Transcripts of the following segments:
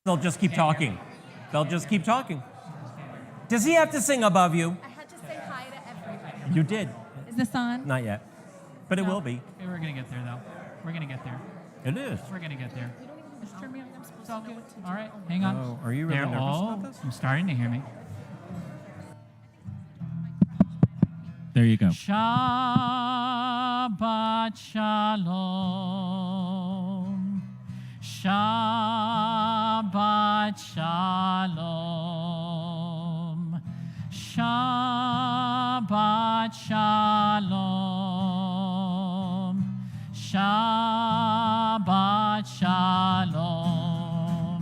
They'll just keep talking. They'll just keep talking. Does he have to sing above you? I had to say hi to everybody. You did. Is this on? Not yet. But it will be. Hey, we're going to get there, though. We're going to get there. It is. We're going to get there. Just turn me on. I'm supposed It's all to know good. what to do. All right, hang on. Oh, are you really nervous about this? I'm starting to hear me. There you go. Shabbat Shalom. Shabbat Shalom. Shabbat Shalom. Shabbat Shalom.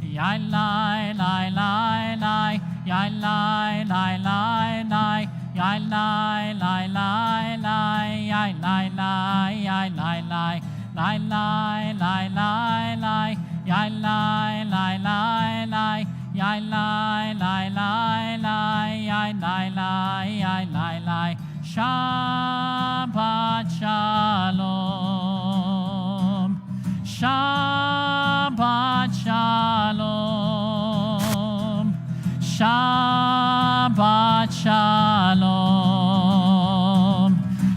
Yai lai lai lai lai. Yai lai lai lai lai. Yai lai lai lai lai. Yai lai lai. Yai lai lai. Lai lai lai lai lai. Yai lai lai lai lai. Yai lai lai lai lai. Yai lai lai. Yai lai lai. Shabbat Shalom. Shabbat Shalom. Shabbat Shalom.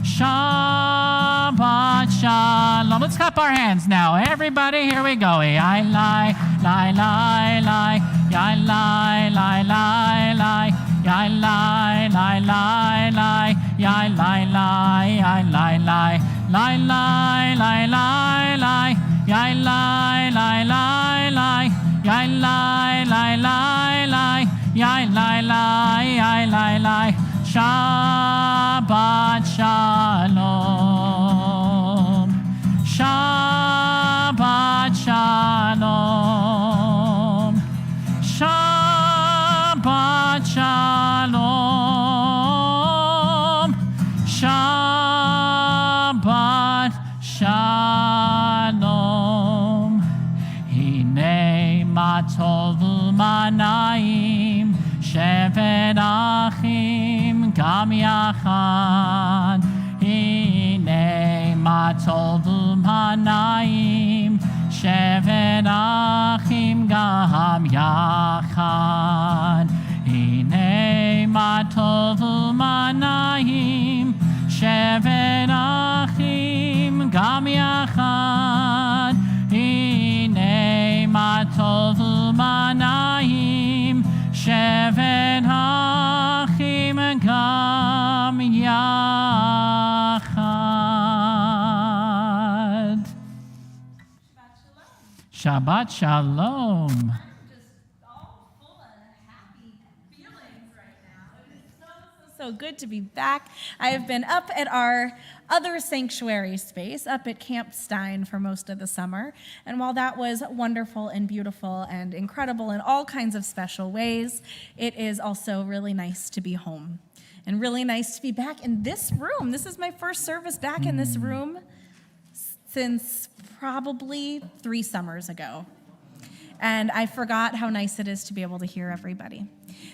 Shabbat Shalom. Let's clap our hands now. Everybody, here we go. Yai lai, lai, lai, lai. Yai lai, lai, lai, lai. Yai lai, lai, lai, lai. Yai lai, lai, yai lai, lai. Lai, lai, lai, lai, lai. Yai lai, lai, lai, lai. Yai lai, lai, lai, lai. Yai lai, lai, yai lai, lai. Shabbat Shalom. Shabbat Shalom. Shabbat Shalom. Shabbat Shalom. Hine ma tov u'manayim shevet achim gam yachad. Hine ma tov u'manayim shevet achim gam yachad. Hine ma tov u'manayim shevet achim gam yachad. Hine ma tov u'manayim shevet achim gam yachad. Shabbat Shalom. Just all full of happy feelings right now. It is so good to be back. I have been up at our other sanctuary space, up at Camp Stein for most of the summer. And while that was wonderful and beautiful and incredible in all kinds of special ways, it is also really nice to be home and really nice to be back in this room. This is my first service back in this room since probably 3 summers ago. And I forgot how nice it is to be able to hear everybody.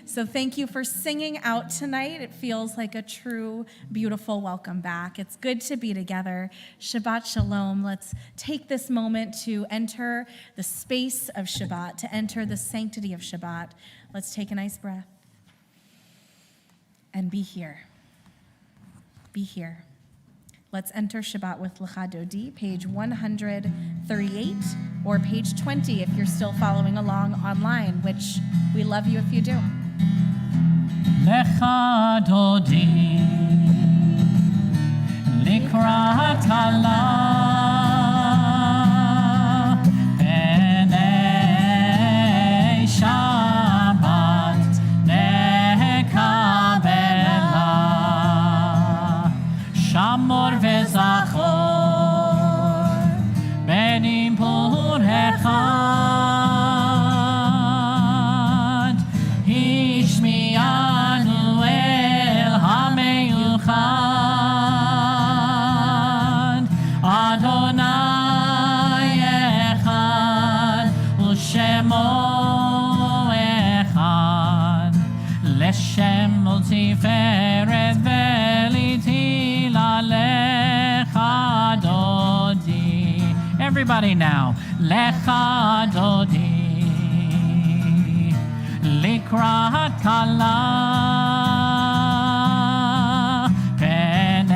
So thank you for singing out tonight. It feels like a true, beautiful welcome back. It's good to be together. Shabbat Shalom. Let's take this moment to enter the space of Shabbat, to enter the sanctity of Shabbat. Let's take a nice breath and be here. Be here. Let's enter Shabbat with Lecha Dodi, page 138, or page 20 if you're still following along online, which we love you if you do. Lecha Dodi, Likrat Allah, B'nei Shabbat, Nekabela, Shamor v'Zachor, Benim Pur Echad, Hishmi'anu El HaMeyuchad, Adonai Echad, U'Shemo Echad, Leshem Tiferet V'Litila Lecha Dodi. Everybody now, Lecha Dodi. לקראת כלה פני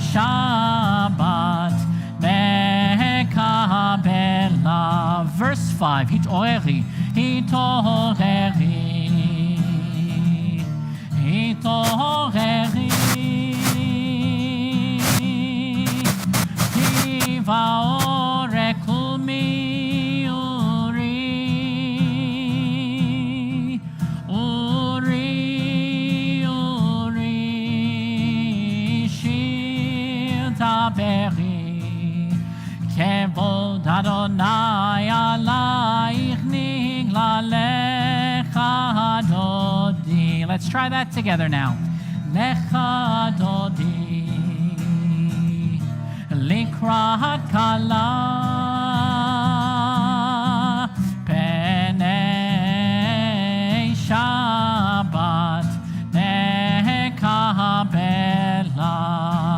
שבת מקבלה. Verse 5, התעוררי, התעוררי, התעוררי, כי בעורק קומי אורי, אורי, אורי, שיר דברי, כבוד אדוני עלייך נגלה לך דודי. Let's try that together now. לך דודי לקראת כלה פני שבת נקבלה.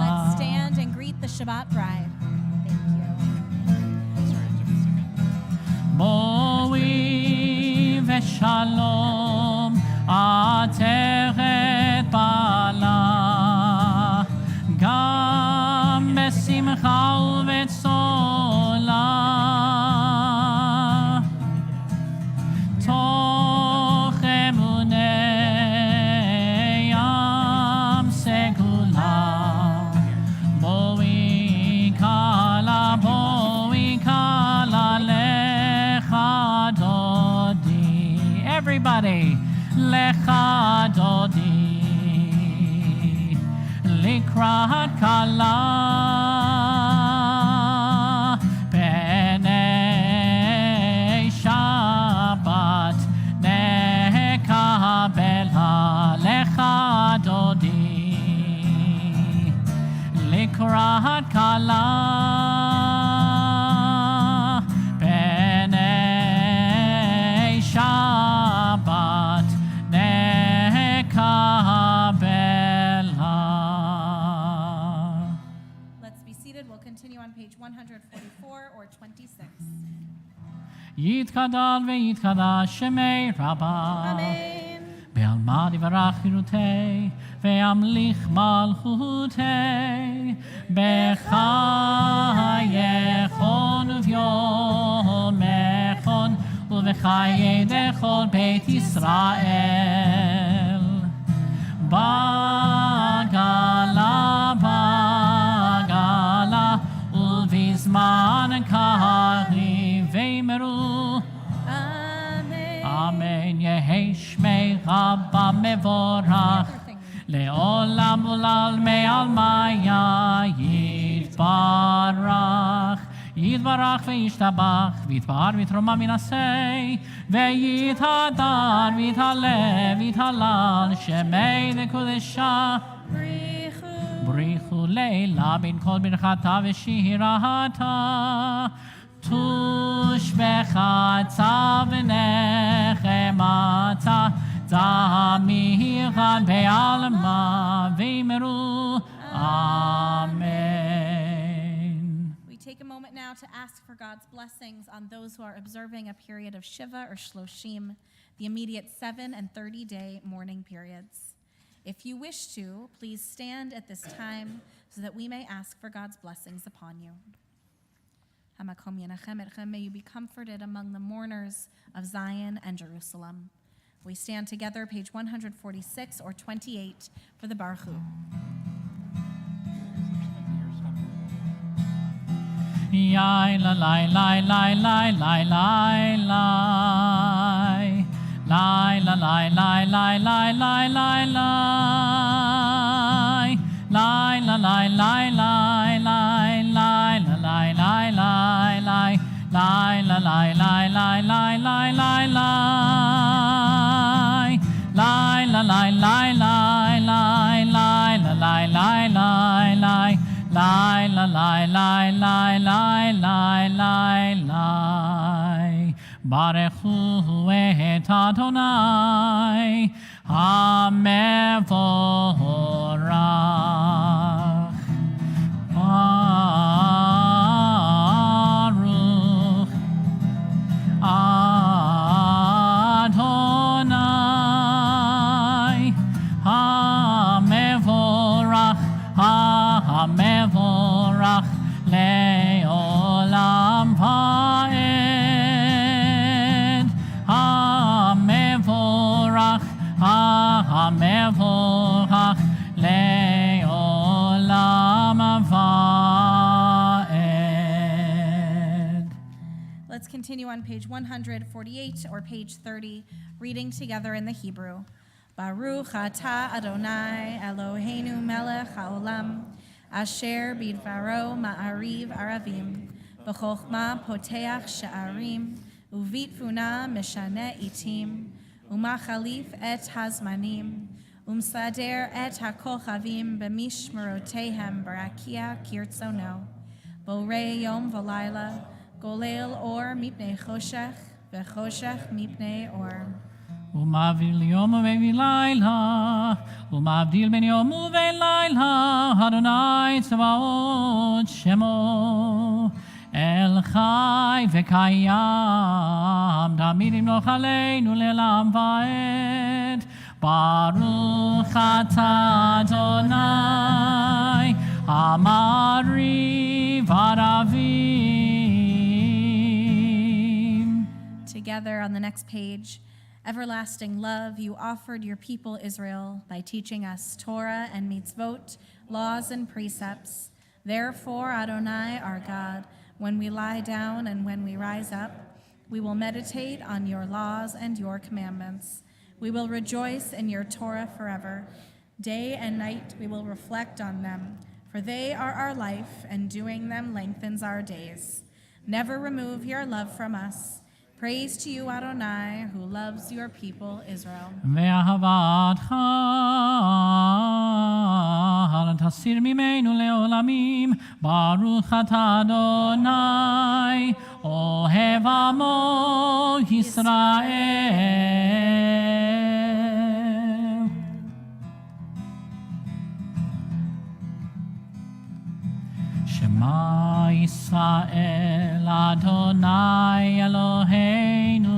Let's stand and greet the Shabbat bride. Thank you. בואי ושלום עטרת בעלה, גם בשמחה ובצולה, תוך אמוני ים סגולה. בואי כלה, בואי כלה לך דודי. Everybody. לך דודי לקראת כלה פני שבת נקבלה. לך דודי לקראת כלה פני שבת Let's be seated. We'll continue on page 144 or 26. יתגדל ויתקדש שמי רבה. Amen. בעלמא יברך חירותי וימליך מלכותי בחייכון וביומכון ובחיי דכל בית ישראל. בגלה בגלה ובזמן קריב ואמרו Amen. אמן. יהי שמי רבה מבורך לעולם ולעלמי עלמיה יתברך. יתברך וישתבח ויתפאר ויתרומם מנשא ויתהדר ויתהלל ויתהלל שמי לקודשה. בריחו לילה בין כל ברכתה ושירתה תושבחה ונחמתה זמירן בעלמה ואמרו אמן. We take a moment now to ask for God's blessings on those who are observing a period of Shiva or Shloshim, the immediate 7 and 30-day mourning periods. If you wish to, please stand at this time so that we may ask for God's blessings upon you. Hamakom yenachem etchem, may you be comforted among the mourners of Zion and Jerusalem. We stand together, page 146 or 28, for the Baruch Hu. Yai la lai lai lai lai lai lai lai lai la lai lai lai lai lai lai lai lai la lai lai lai lai lai la lai lai lai lai lai la lai lai lai lai lai lai lai la lai lai lai lai lai la lai lai lai lai lai la lai lai lai lai lai lai lai. Baruchu et Adonai HaMevorach. Baruch Adonai continue on page 148 or page 30, reading together in the Hebrew. Baruch atah Adonai Eloheinu melech haolam, asher bidvaro ma'ariv aravim, b'chokhmah poteach she'arim, uvitfuna meshane itim, umachalif et hazmanim, umsader et hakochavim b'mishmerotehem barakia kirtzono, borei yom v'layla, golel or mipnei choshech, v'choshech mipnei or. ומעביר יום ובין לילה, ומבדיל בין יום ובין לילה, אדוני צבאות שמו. אל חי וקיים, תמיד ימלוך עלינו לעולם ועד. ברוך אתה אדוני, המעריב ערבים. Together on the next page, everlasting love, you offered your people Israel by teaching us Torah and mitzvot, laws and precepts. Therefore, Adonai, our God, when we lie down and when we rise up, we will meditate on your laws and your commandments. We will rejoice in your Torah forever. Day and night we will reflect on them, for they are our life, and doing them lengthens our days. Never remove your love from us. Praise to you, Adonai, who loves your people, Israel. ואהבתך אל תסיר ממנו לעולמים, ברוך אתה אדוני, אוהב עמו ישראל. שמע ישראל, אדוני אלוהינו,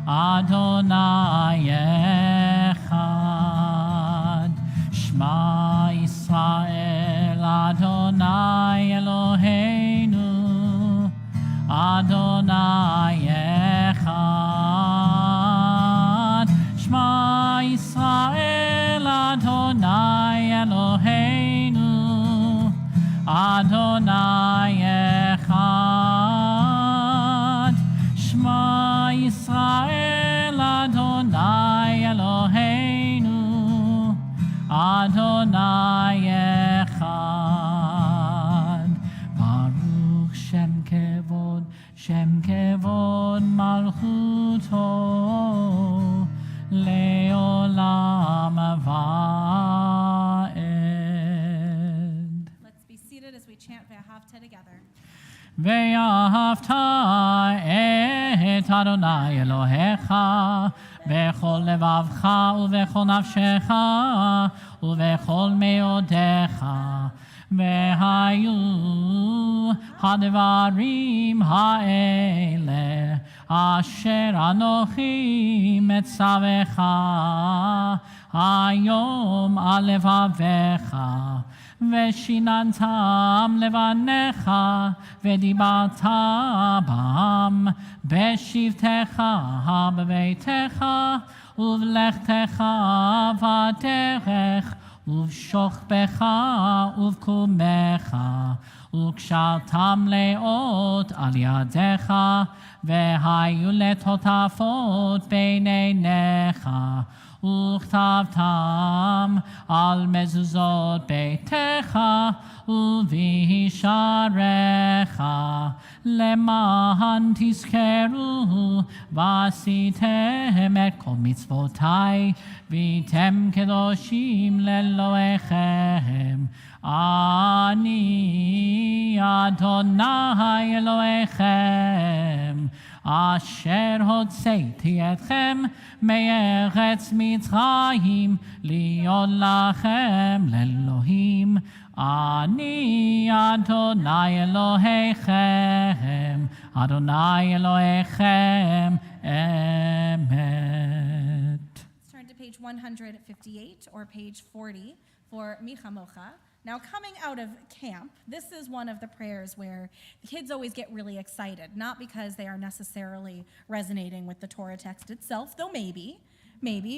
אדוני אחד. שמע ישראל, אדוני אלוהינו, אדוני אחד. שמע ישראל, אדוני אלוהינו, אדוני אחד. שמע ישראל, אדוני אלוהינו, אדוני אחד. ברוך שם כבוד מלכותו, לעולם ועד. As we chant Ve'ahavta together. ואהבת את אדוני אלוהיך בכל לבבך ובכל נפשך ובכל מאודיך. והיו הדברים האלה אשר אנוכי מצווך היום על לבביך, ושיננתם לבניך, ודיברת בם בשבתך בביתך, ובלכתך בדרך, ובשוכבך ובקומך, וקשרתם לאות על ידיך, והיו לטוטפות בין עיניך, וכתבתם על מזוזות ביתך ובשעריך, למען תזכרו ועשיתם את כל מצוותי, והייתם קדושים לאלוהיכם. אני אדוני אלוהיכם, אשר הוצאתי אתכם מארץ מצרים, להיות לכם לאלוהים. אני אדוני אלוהיכם, אדוני אלוהיכם אמת. Let's turn to page 158 or page 40 for Michamocha. Now, coming out of camp, this is one of the prayers where the kids always get really excited, not because they are necessarily resonating with the Torah text itself, though maybe,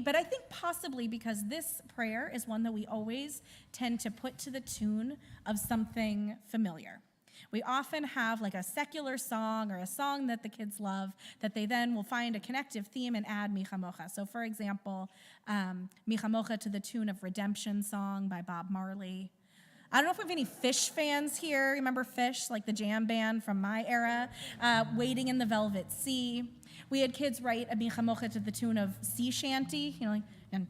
but I think possibly because this prayer is one that we always tend to put to the tune of something familiar. we often have like a secular song or a song that the kids love that they then will find a connective theme and add Mi Chamocha. So for example, Mi Chamocha to the tune of Redemption Song by Bob Marley. I don't know if we have any Fish fans here. Remember Fish, like the jam band from my era? Waiting in the Velvet Sea. We had kids write a Mi Chamocha to the tune of Sea Shanty, like, and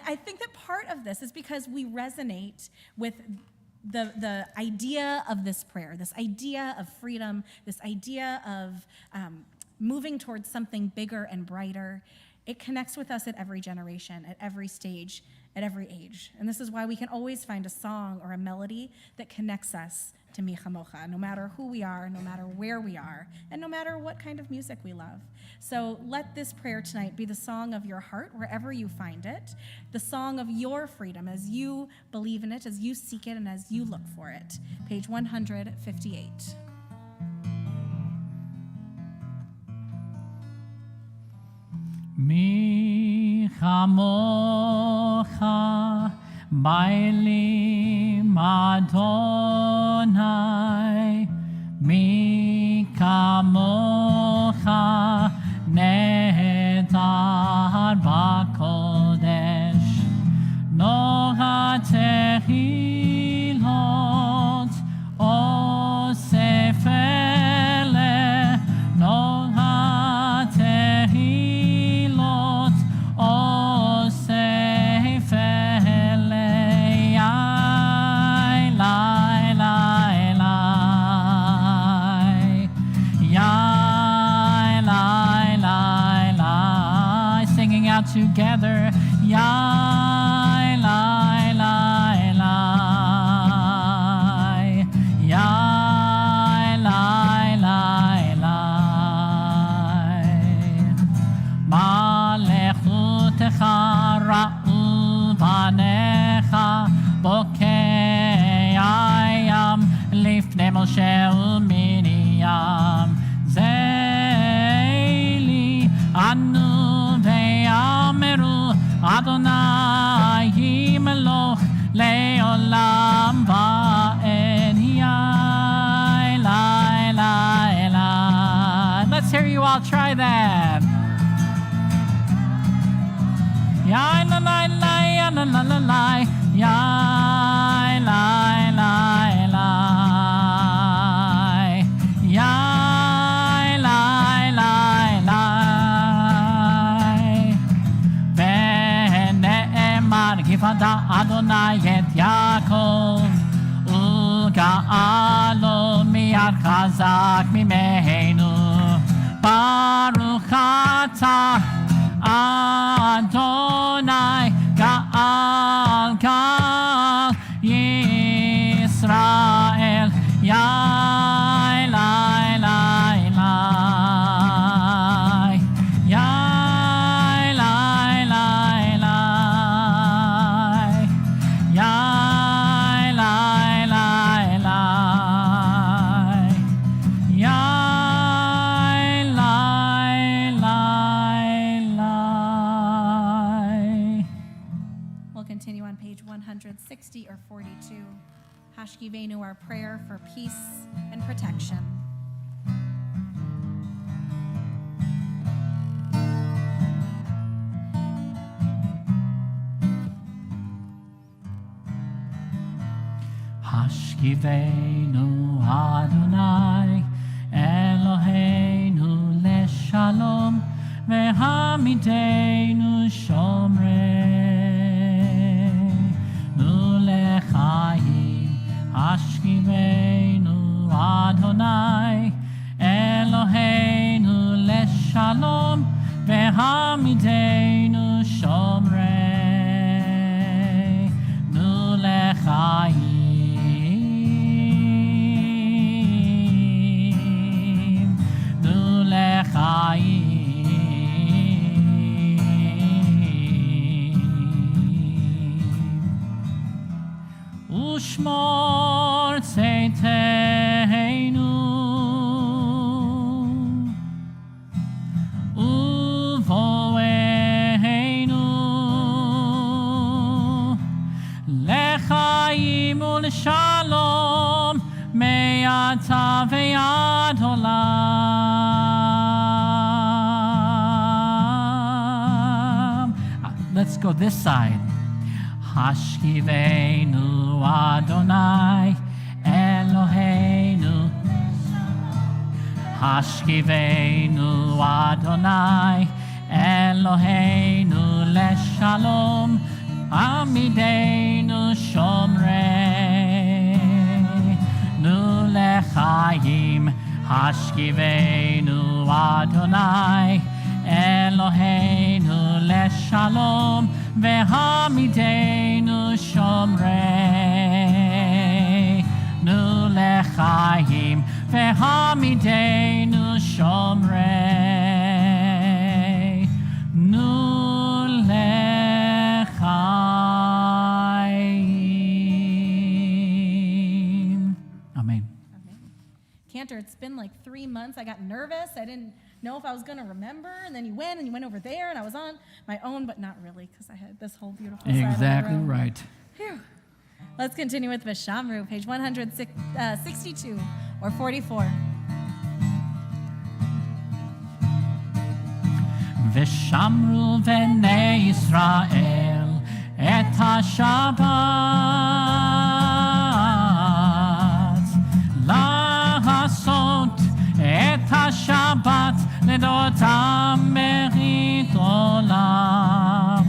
I think that part of this is because we resonate with the idea of this prayer, this idea of freedom, this idea of moving towards something bigger and brighter. It connects with us at every generation, at every stage, at every age. And this is why we can always find a song or a melody that connects us to Mi Chamocha, no matter who we are, no matter where we are, and no matter what kind of music we love. So let this prayer tonight be the song of your heart, wherever you find it, the song of your freedom as you believe in it, as you seek it, and as you look for it. Page 158. Mi Chamocha Bailim Adonai, Mi Kamocha Nehedar B'Kodesh, Noha Tehilot Osef Eleh, Noha Tehilot Osef Eleh, Yai Lai Lai Lai, Yai Lai Lai Lai, singing out together, Yai Lai Lai Lai, Yai Lai Lai Lai, Malechutecha Ra'u Banecha Bokei Ayam Lifnei Moshe u'Miriam Zeili Anu ve'ameru Adonai Himeloch Le'olam va'ed Yai Lai Lai Lai. Let's hear you all try that. Yai la la la ya la la la la, yai la la la, yai la la la. Ve'ne'emar gifada Adonai et Yaakov, u'ga'alo miyad chazak mimenu, baruch atah Adonai Ga'al Ga'al Yisrael, Yai Lai Lai Lai, Yai Lai Lai Lai, Yai Lai Lai Lai, Yai Lai Lai. We'll continue on page 160 or 42. Hashkivenu, our prayer for peace and protection. Hashkivenu Adonai Eloheinu leshalom ve'hamidenu shomreinu lechayim. Hashkivenu Adonai Eloheinu leshalom ve'hamidenu shomreinu lechayim. Ushmor tzeiteinu Let's go this side. Hashkivenu Adonai Eloheinu. Hashkivenu Adonai Eloheinu leshalom Amideinu shomrei Nu lechaim. Hashkivenu Adonai Eloheinu leshalom Vehamidenu shomrei Nu lechaim Vehamidenu shomrei Nu lechaim. Amen. Cantor, it's been like 3 months. I got nervous. I didn't know if I was going to remember. And then you went over there, and I was on my own, but not really, because I had this whole beautiful side of the Exactly room. right. Phew. Let's continue with Vishamru, page 162 or 44. Vishamru v'nei Israel et ha-Shabbat lahasot et ha-Shabbat ledotam merit olam.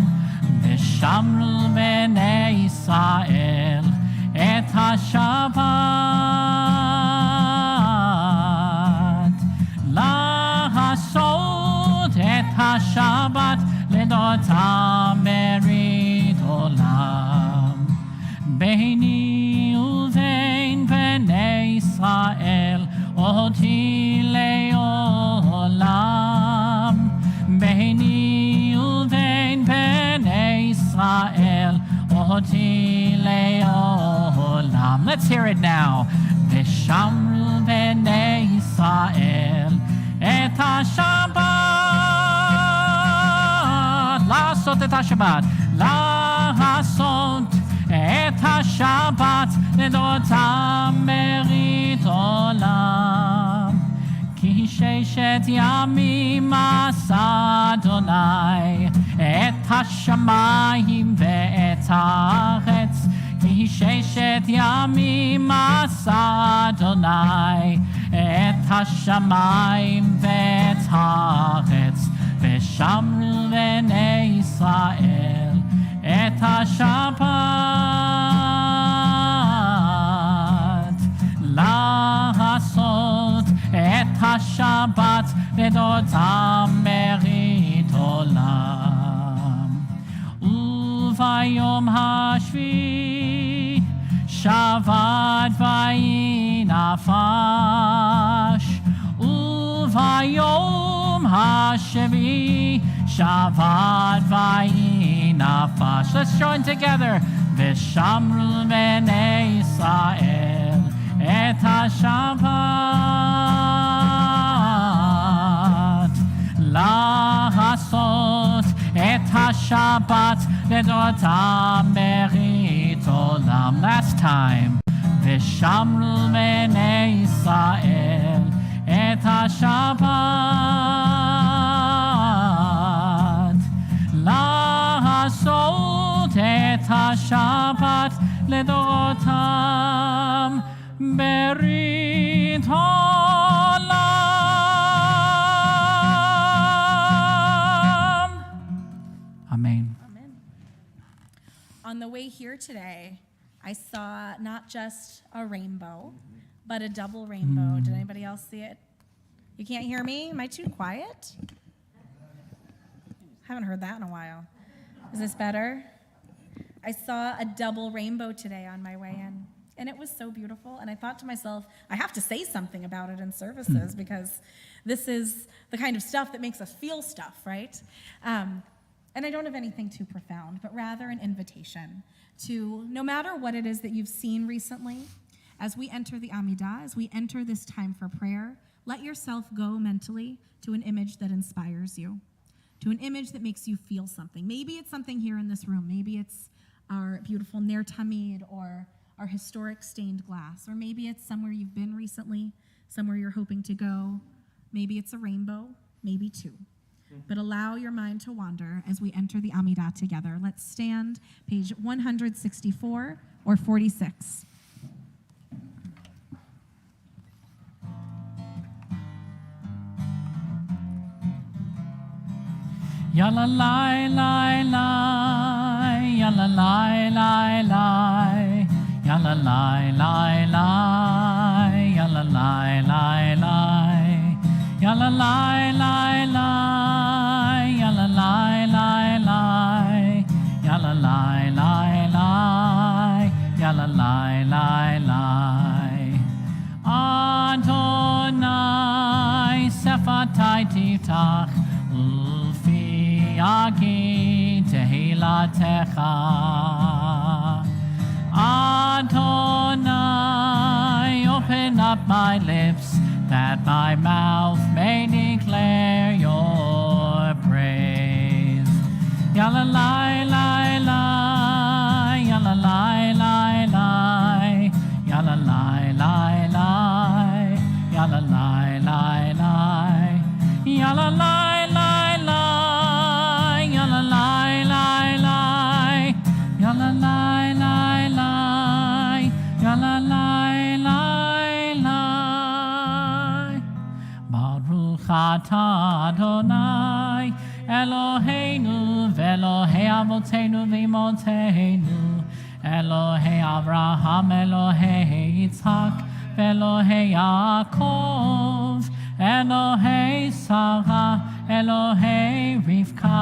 Vishamru v'nei Israel et ha-Shabbat lahasot et ha-Shabbat ledotam merit olam. Beini uvein bnei Israel oti leolam. Beini uvein bnei Israel oti leolam. Let's hear it now. Vishamru bnei Israel et ha-Shabbat לעשות את השבת, לעשות את השבת לדורתם מרית עולם. כי ששת ימים עשה אדוני את השמיים ואת הארץ. כי ששת ימים עשה אדוני את השמיים ואת הארץ. ושמרו בני ישראל את השבת, לעשות את השבת לדורתם מרית עולם. וביום השביעי שבת ויהי נפש, וביום השביעי שבת ויהי נפש. Let's join together. ושמרו בני ישראל את השבת, לעשות את השבת לדורתם מרית עולם. Last time. ושמרו בני ישראל את השבת, לעשות את השבת לדורותם ברית עולם. Amen. Amen. On the way here today, I saw not just a rainbow, but a double rainbow. Did anybody else see it? You can't hear me? Am I too quiet? Haven't heard that in a while. Is this better? I saw a double rainbow today on my way in, and it was so beautiful. And I thought to myself, I have to say something about it in services because this is the kind of stuff that makes us feel stuff, right? And I don't have anything too profound, but rather an invitation to, no matter what it is that you've seen recently, as we enter the Amidah, as we enter this time for prayer, let yourself go mentally to an image that inspires you, to an image that makes you feel something. Maybe it's something here in this room. Maybe it's our beautiful Ner Tamid or our historic stained glass. Or maybe it's somewhere you've been recently, somewhere you're hoping to go. Maybe it's a rainbow, maybe two. but allow your mind to wander as we enter the Amidah together. Let's stand, page 164 or 46. Yalla lai lai lai, yalla lai lai lai, yalla lai lai lai, yalla lai lai lai, yalla lai lai lai, yalla lai lai lai, yalla lai lai lai, yalla lai lai lai. Adonai sefatai tiftach. Yagi tehilatecha Adonai, open up my lips that my mouth may declare your praise. Yalla lai lai lai, yalla lai lai lai, yalla lai lai lai, yalla lai lai lai, yalla lai. Ata Adonai Eloheinu ve'Elohei Avotenu v'Imotenu Elohei Avraham Elohei Yitzhak ve'Elohei Yaakov Elohei Sarah Elohei Rivka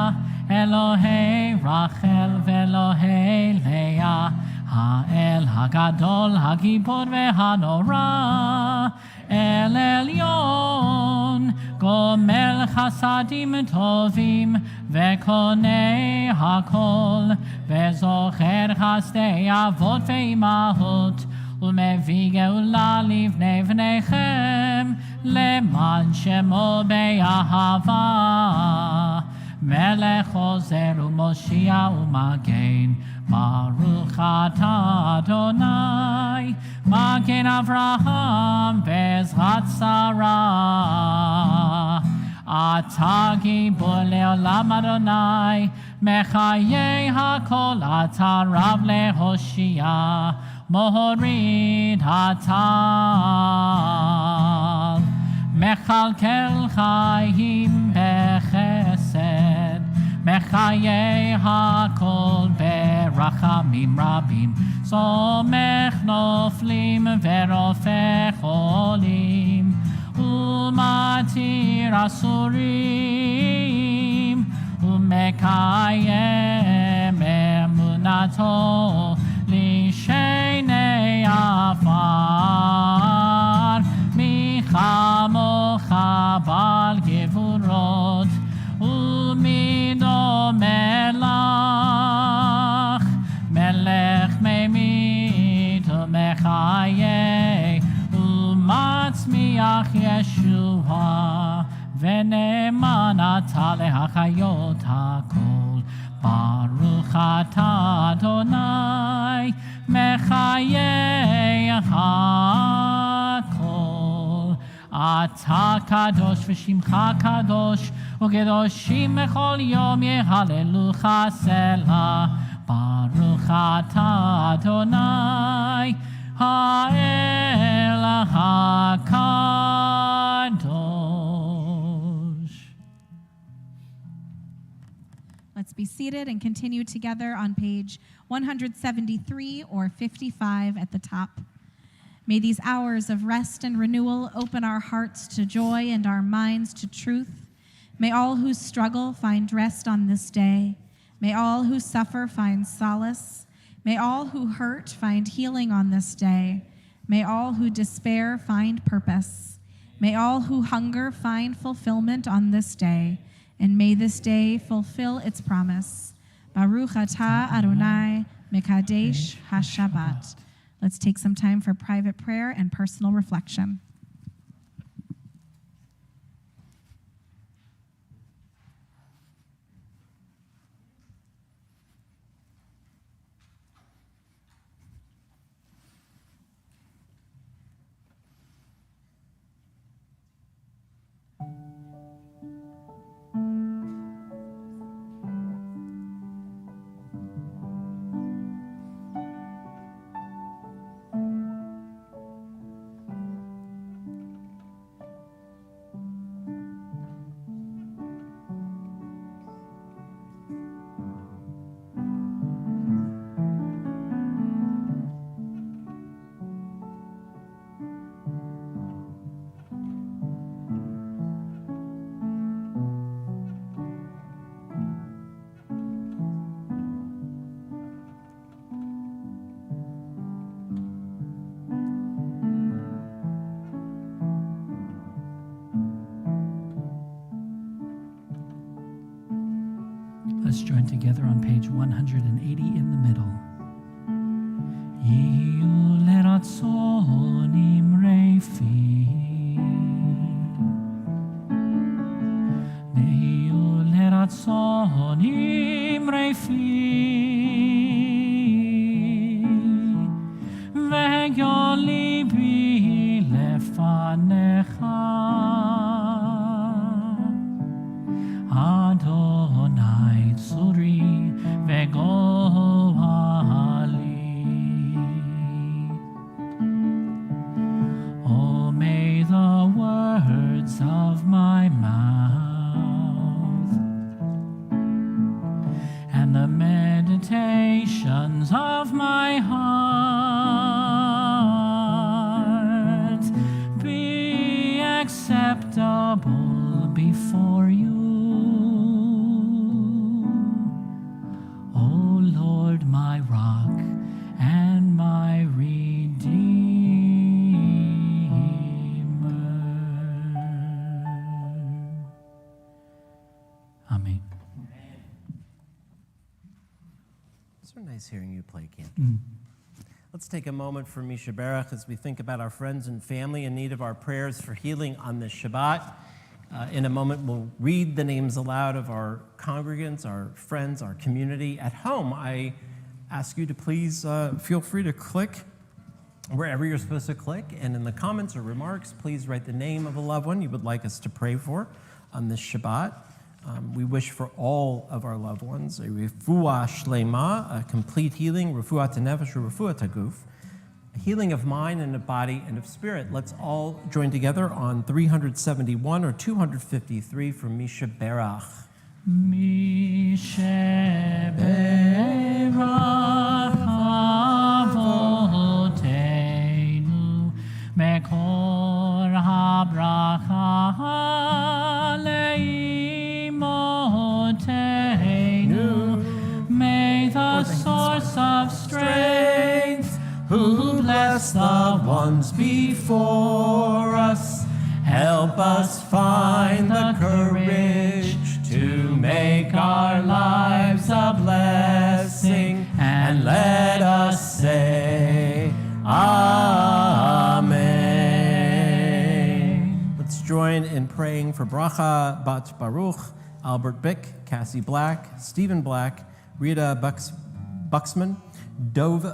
Elohei Rachel ve'Elohei Leah Ha'el Hagadol Hagibor ve'Hanora El Elyon Gomel Chasadim Tovim Vekonei Hakol Vezocher Chasdei Avot Ve'imahot Umevi Geula Livnei Vnechem Leman Shemo Be'ahava Melech Ozer Umoshia Umagen Baruch Ata Adonai Magen Avraham Bezrat Sarah Ata Gibor Leolam Adonai Mechayei HaKol Ata Rav LeHoshia Mohorid Hatal Mechalkel Chaim Bechesed Mechayei HaKol Berachamim Rabim Somech Noflim Verofech Olim Umatir Asurim Umekayem Emunato Lishenei Afar Michamocha Bal Gevurot Umido Melach Melech Memit Umechaye Umatzmiach Yeshua Veneman Ata Lehachayot HaKol Baruch Ata Adonai Mechayei HaKol Ata Kadosh V'Shimcha Kadosh U'Kedoshim Bechol Yom Yehallelucha Selah Baruch Ata Adonai Ha'el HaKadosh. Let's be seated and continue together on page 173 or 55 at the top. May these hours of rest and renewal open our hearts to joy and our minds to truth. May all who struggle find rest on this day. May all who suffer find solace. May all who hurt find healing on this day. May all who despair find purpose. May all who hunger find fulfillment on this day. And may this day fulfill its promise. Baruch Atah Adonai Mekadesh HaShabbat. Let's take some time for private prayer and personal reflection. Let's join together on page 180 in the middle. Iu leratzonim refi, Iu leratzonim refi, Ve'yon libi lefanecha, Adonai tzuri ve'goali. Oh, may the words of my mouth and the meditations of my heart be acceptable before you, O Lord, my rock and my redeemer. Amen. It's so nice hearing you play, Camp. Let's take a moment for Misha Berach as we think about our friends and family in need of our prayers for healing on this Shabbat. In a moment, we'll read the names aloud of our congregants, our friends, our community. At home, I ask you to please feel free to click wherever you're supposed to click. And in the comments or remarks, please write the name of a loved one you would like us to pray for on this Shabbat. We wish for all of our loved ones a refuah shlema, a complete healing, refuah nefesh, refuah taguf, a healing of mind and of body and of spirit. Let's all join together on 371 or 253 from Misha Berach. Misha Berach avoteinu mekor habracha leimotenu. May the source of strength, who bless the ones before us, help us find the courage to make our lives a blessing, and let us say Amen. Let's join in praying for Bracha Bat Baruch, Albert Bick, Cassie Black, Stephen Black, Rita Buxman, Dove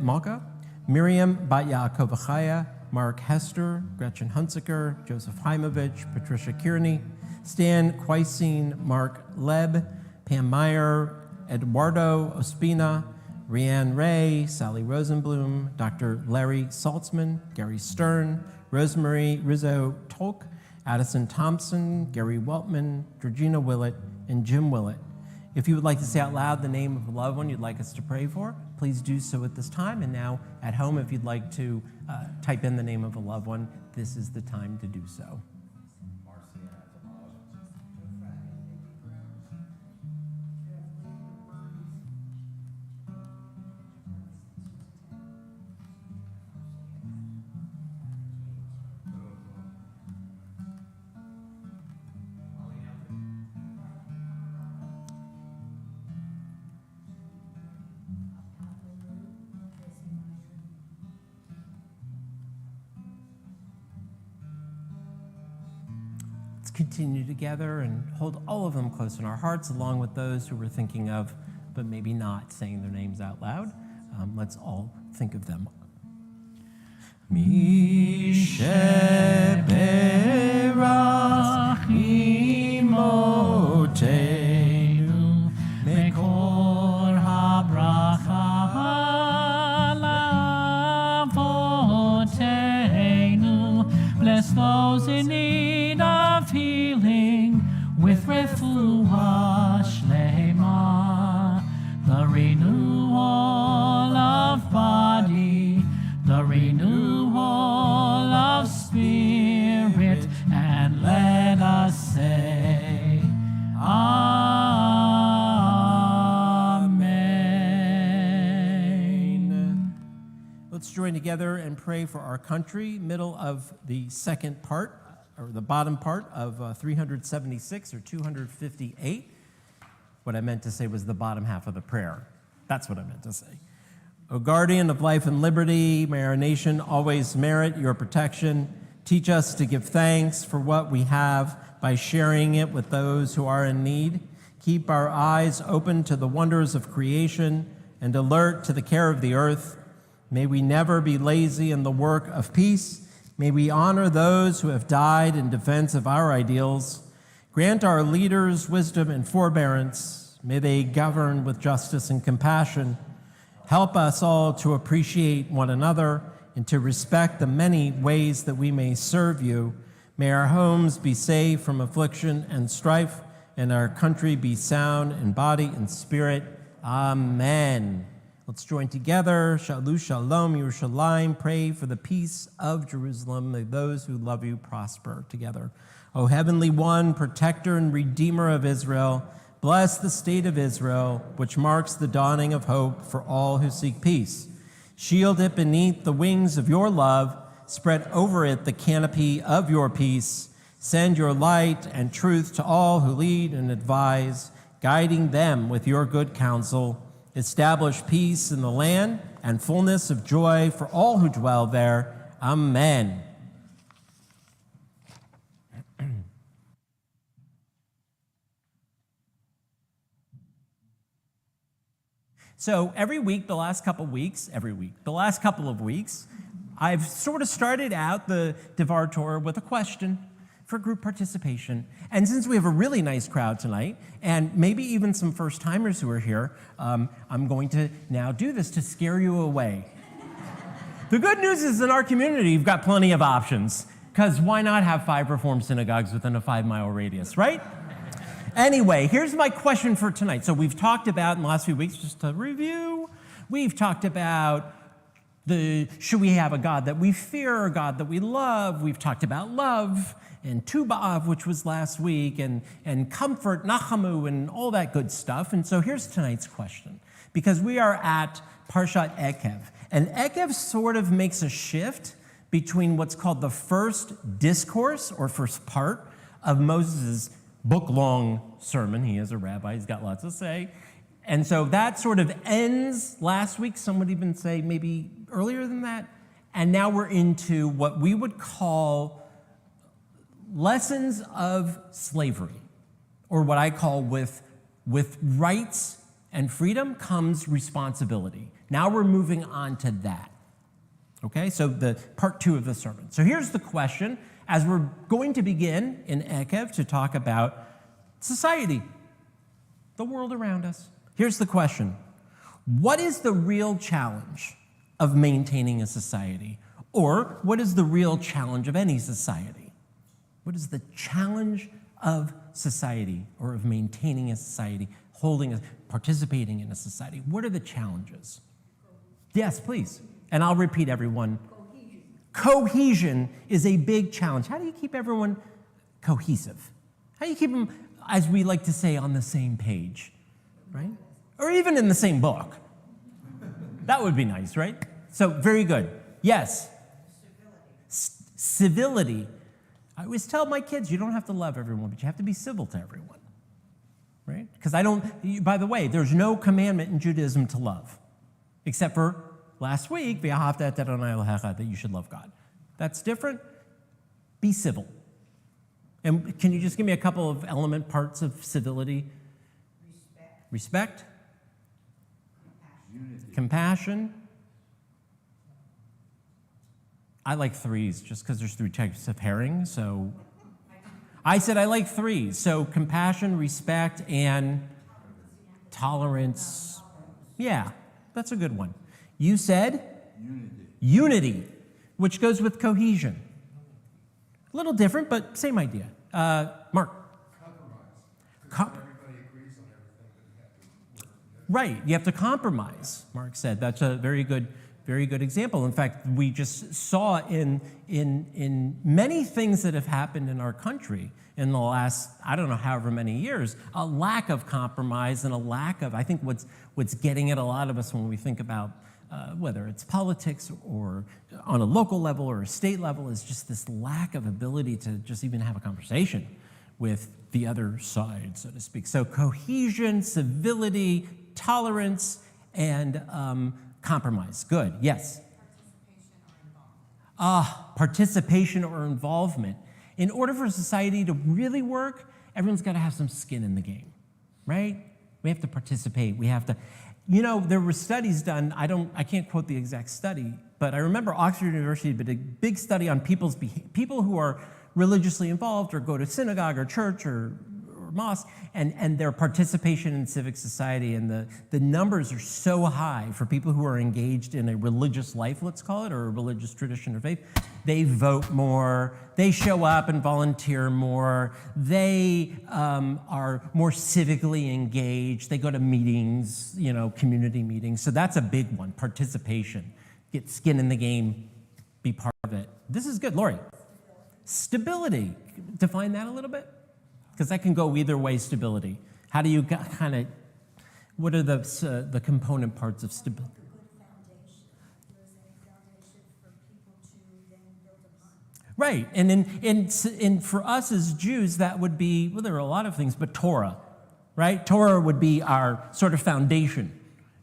Malka, Miriam Bat Yaakov Achaya, Mark Hester, Gretchen Hunziker, Joseph Heimovich, Patricia Kearney, Stan Quaisine, Mark Leb, Pam Meyer, Eduardo Ospina, Rianne Ray, Sally Rosenblum, Dr. Larry Saltzman, Gary Stern, Rosemary Rizzo Tolk, Addison Thompson, Gary Weltman, Georgina Willett, and Jim Willett. If you would like to say out loud the name of a loved one you'd like us to pray for, please do so at this time. And now at home, if you'd like to type in the name of a loved one, this is the time to do so. Continue together and hold all of them close in our hearts, along with those who we're thinking of, but maybe not saying their names out loud. Let's all think of them. Mishe berach imotenu mekor habracha lavotenu. Bless those in need of healing with refuah shlema, the renewal of body, the renewal of spirit, and let us say Amen. Let's join together and pray for our country, middle of the second part, or the bottom part of 376 or 258. What I meant to say was the bottom half of the prayer. That's what I meant to say. O guardian of life and liberty, may our nation always merit your protection. Teach us to give thanks for what we have by sharing it with those who are in need. Keep our eyes open to the wonders of creation and alert to the care of the earth. May we never be lazy in the work of peace. May we honor those who have died in defense of our ideals. Grant our leaders wisdom and forbearance. May they govern with justice and compassion. Help us all to appreciate one another and to respect the many ways that we may serve you. May our homes be safe from affliction and strife, and our country be sound in body and spirit. Amen. Let's join together. Shalom, shalom, Yerushalayim. Pray for the peace of Jerusalem. May those who love you prosper together. O Heavenly One, protector and redeemer of Israel, bless the state of Israel, which marks the dawning of hope for all who seek peace. Shield it beneath the wings of your love. Spread over it the canopy of your peace. Send your light and truth to all who lead and advise, guiding them with your good counsel. Establish peace in the land and fullness of joy for all who dwell there. Amen. So every week, the last couple of weeks, I've sort of started out the Devar Torah with a question for group participation. And since we have a really nice crowd tonight, and maybe even some first-timers who are here, I'm going to now do this to scare you away. The good news is in our community, you've got plenty of options, because why not have 5 Reform synagogues within a 5-mile radius, right? Anyway, here's my question for tonight. So we've talked about, in the last few weeks, just to review, we've talked about should we have a God that we fear or a God that we love? We've talked about love and Tu B'Av, which was last week, and comfort, Nachamu, and all that good stuff. And so here's tonight's question, because we are at Parshat Ekev. And Ekev sort of makes a shift between what's called the first discourse, or first part, of Moses' book-long sermon. He is a rabbi, he's got lots to say. And so that sort of ends last week, some would even say maybe earlier than that. And now we're into what we would call lessons of slavery, or what I call with rights and freedom comes responsibility. Now we're moving on to that. Okay, so the part 2 of the sermon. So here's the question, as we're going to begin in Ekev to talk about society, the world around us. Here's the question. What is the real challenge of maintaining a society? Or what is the real challenge of any society? What is the challenge of society, or of maintaining a society, participating in a society? What are the challenges? Yes, please. And I'll repeat everyone. Cohesion is a big challenge. How do you keep everyone cohesive? How do you keep them, as we like to say, on the same page, right? Or even in the same book. That would be nice, right? So, very good. Yes? Civility. I always tell my kids, you don't have to love everyone, but you have to be civil to everyone, right? Because by the way, there's no commandment in Judaism to love, except for last week, that you should love God. That's different. Be civil. And can you just give me a couple of element parts of civility? Respect. Compassion. I like 3s just because there's 3 types of herring. So I said I like 3s. So compassion, respect, and tolerance. Yeah, that's a good one. You said? Unity, which goes with cohesion. A little different, but same idea. Mark? Compromise. Everybody agrees on everything, but you have to work together. Right, you have to compromise, Mark said. That's a very good example. In fact, we just saw in many things that have happened in our country in the last, I don't know, however many years, a lack of compromise and a lack of, I think what's getting at a lot of us when we think about whether it's politics or on a local level or a state level, is just this lack of ability to just even have a conversation with the other side, so to speak. So cohesion, civility, tolerance, and compromise. Good, yes? Participation or involvement. In order for society to really work, everyone's got to have some skin in the game, right? We have to participate. We have to, there were studies done. I can't quote the exact study, but I remember Oxford University did a big study on people who are religiously involved or go to synagogue or church or mosque, and their participation in civic society, and the numbers are so high for people who are engaged in a religious life, let's call it, or a religious tradition or faith. They vote more, they show up and volunteer more, they are more civically engaged, they go to meetings, community meetings. So that's a big one, participation. Get skin in the game, be part of it. This is good. Lori. Stability. Define that a little bit? Because that can go either way, stability. How do you what are the component parts of stability? Right, and for us as Jews, that would be, there are a lot of things, but Torah, right? Torah would be our sort of foundation,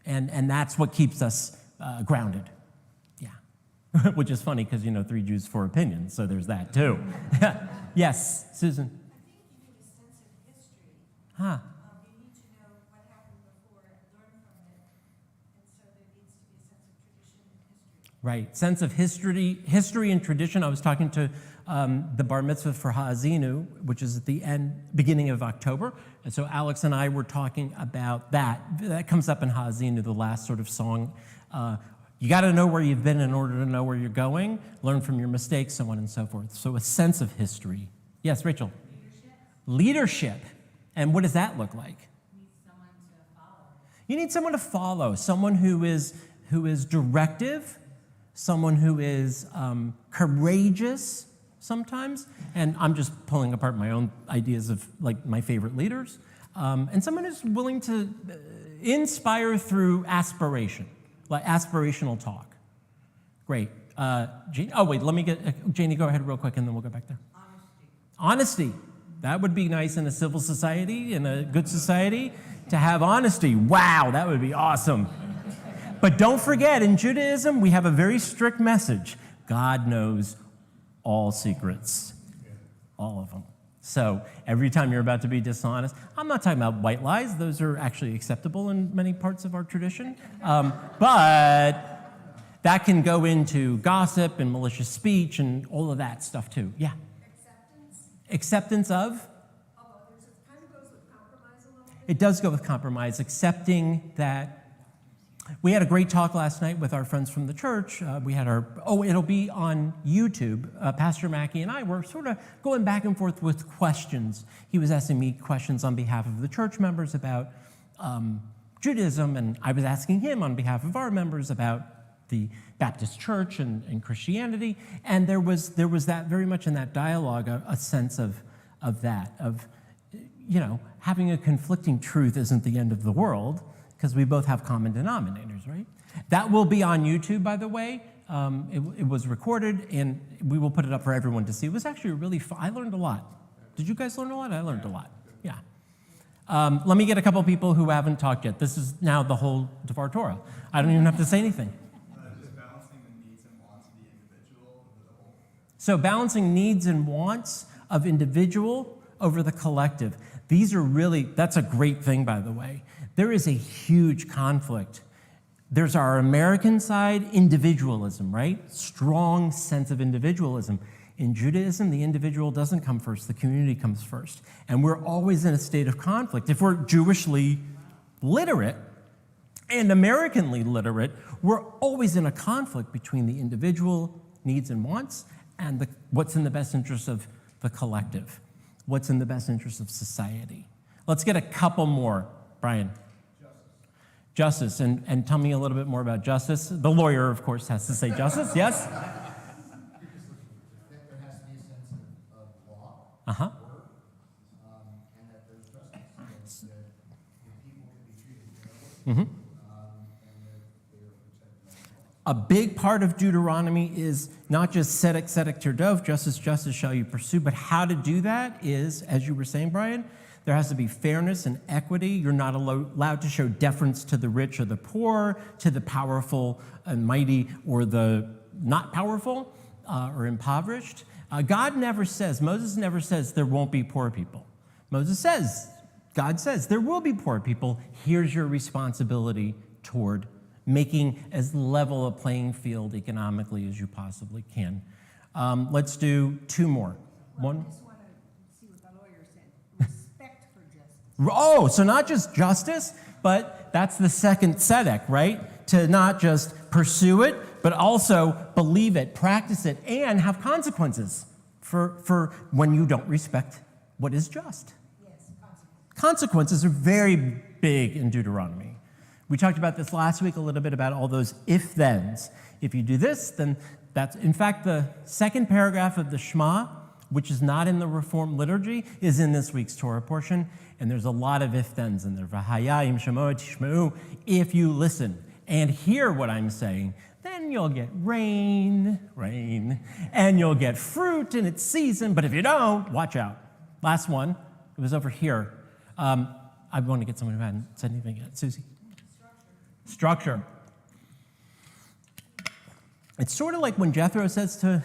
and that's what keeps us grounded. Yeah, which is funny because, 3 Jews, 4 opinions, so there's that too. Yes, Susan. Huh. You need to know what happened before, learn from it, and so there needs to be a sense of tradition and history. Right, sense of history and tradition. I was talking to the bar mitzvah for Ha'azinu, which is at the beginning of October, and so Alex and I were talking about that. That comes up in Ha'azinu, the last sort of song. You got to know where you've been in order to know where you're going, learn from your mistakes, so on and so forth. So a sense of history. Yes, Rachel? Leadership. And what does that look like? You need someone to follow, someone who is directive, someone who is courageous sometimes, and I'm just pulling apart my own ideas of my favorite leaders, and someone who's willing to inspire through aspiration, like aspirational talk. Great. Janie, let me get, Janie, go ahead real quick and then we'll go back there. Honesty. That would be nice in a civil society, in a good society, to have honesty. Wow, that would be awesome. But don't forget, in Judaism, we have a very strict message. God knows all secrets, all of them. So every time you're about to be dishonest, I'm not talking about white lies. Those are actually acceptable in many parts of our tradition. But that can go into gossip and malicious speech and all of that stuff too. Yeah. Acceptance of? Others. It kind of goes with compromise a little bit. It does go with compromise, accepting that. We had a great talk last night with our friends from the church. We had it'll be on YouTube. Pastor Mackey and I were sort of going back and forth with questions. He was asking me questions on behalf of the church members about Judaism, and I was asking him on behalf of our members about the Baptist church and Christianity, and there was that very much in that dialogue, a sense of having a conflicting truth isn't the end of the world, because we both have common denominators, right? That will be on YouTube, by the way. It was recorded, and we will put it up for everyone to see. It was actually really fun. I learned a lot. Did you guys learn a lot? I learned a lot, yeah. Let me get a couple people who haven't talked yet. This is now the whole Devar Torah. I don't even have to say anything. So balancing needs and wants of individual over the collective. That's a great thing, by the way. There is a huge conflict. There's our American side, individualism, right? Strong sense of individualism. In Judaism, the individual doesn't come first, the community comes first. And we're always in a state of conflict. If we're Jewishly literate and Americanly literate, we're always in a conflict between the individual needs and wants and what's in the best interest of the collective, what's in the best interest of society. Let's get a couple more. Brian. Justice. And tell me a little bit more about justice. The lawyer, of course, has to say justice, yes? There has to be a sense of law, Uh-huh. order, and that there's justice, that people can be treated fairly, Mm-hmm. and that they are protected by the law. A big part of Deuteronomy is not just tzedek, tzedek tirdov, justice, justice shall you pursue, but how to do that is, as you were saying, Brian, there has to be fairness and equity. You're not allowed to show deference to the rich or the poor, to the powerful and mighty or the not powerful or impoverished. God never says, Moses never says there won't be poor people. God says, there will be poor people. Here's your responsibility toward making as level a playing field economically as you possibly can. Let's do two more. One. I just want to see what the lawyer said. Respect for justice. Oh, so not just justice, but that's the second tzedek, right? To not just pursue it, but also believe it, practice it, and have consequences for when you don't respect what is just. Yes, consequences. Consequences are very big in Deuteronomy. We talked about this last week a little bit about all those if-thens. If you do this, then that's, in fact, the second paragraph of the Shema, which is not in the Reformed liturgy, is in this week's Torah portion, and there's a lot of if-thens in there. V'haya im shemo tishmeu, if you listen and hear what I'm saying, then you'll get rain, and you'll get fruit in its season, but if you don't, watch out. Last one, it was over here. I want to get someone who hadn't said anything yet. Susie. Structure. It's sort of like when Jethro says to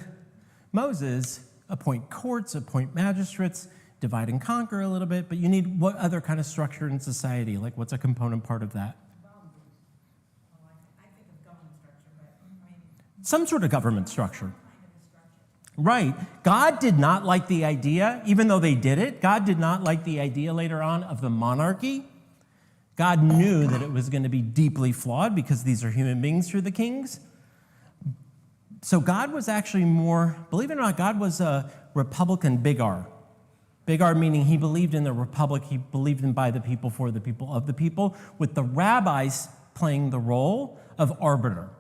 Moses, appoint courts, appoint magistrates, divide and conquer a little bit, but you need what other kind of structure in society? Like what's a component part of that? I think of government structure, but I mean, Some sort of government structure. kind of a structure. Right. God did not like the idea, even though they did it, God did not like the idea later on of the monarchy. God knew that it was going to be deeply flawed because these are human beings through the kings. So God was actually more, believe it or not, God was a Republican big R. Big R meaning he believed in the republic, he believed in by the people, for the people, of the people, with the rabbis playing the role of arbiter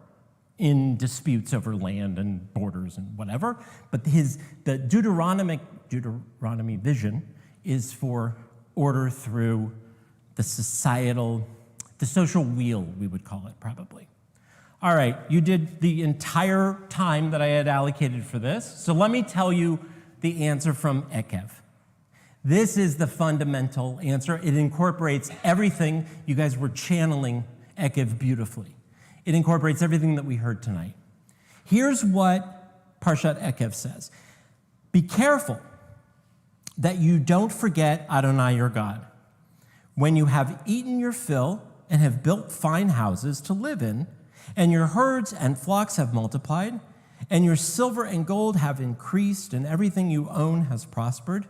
in disputes over land and borders and whatever. But the Deuteronomy vision is for order through the social wheel, we would call it probably. All right, you did the entire time that I had allocated for this. So let me tell you the answer from Ekev. This is the fundamental answer. It incorporates everything. You guys were channeling Ekev beautifully. It incorporates everything that we heard tonight. Here's what Parshat Ekev says. Be careful that you don't forget Adonai your God. When you have eaten your fill and have built fine houses to live in, and your herds and flocks have multiplied, and your silver and gold have increased, and everything you own has prospered,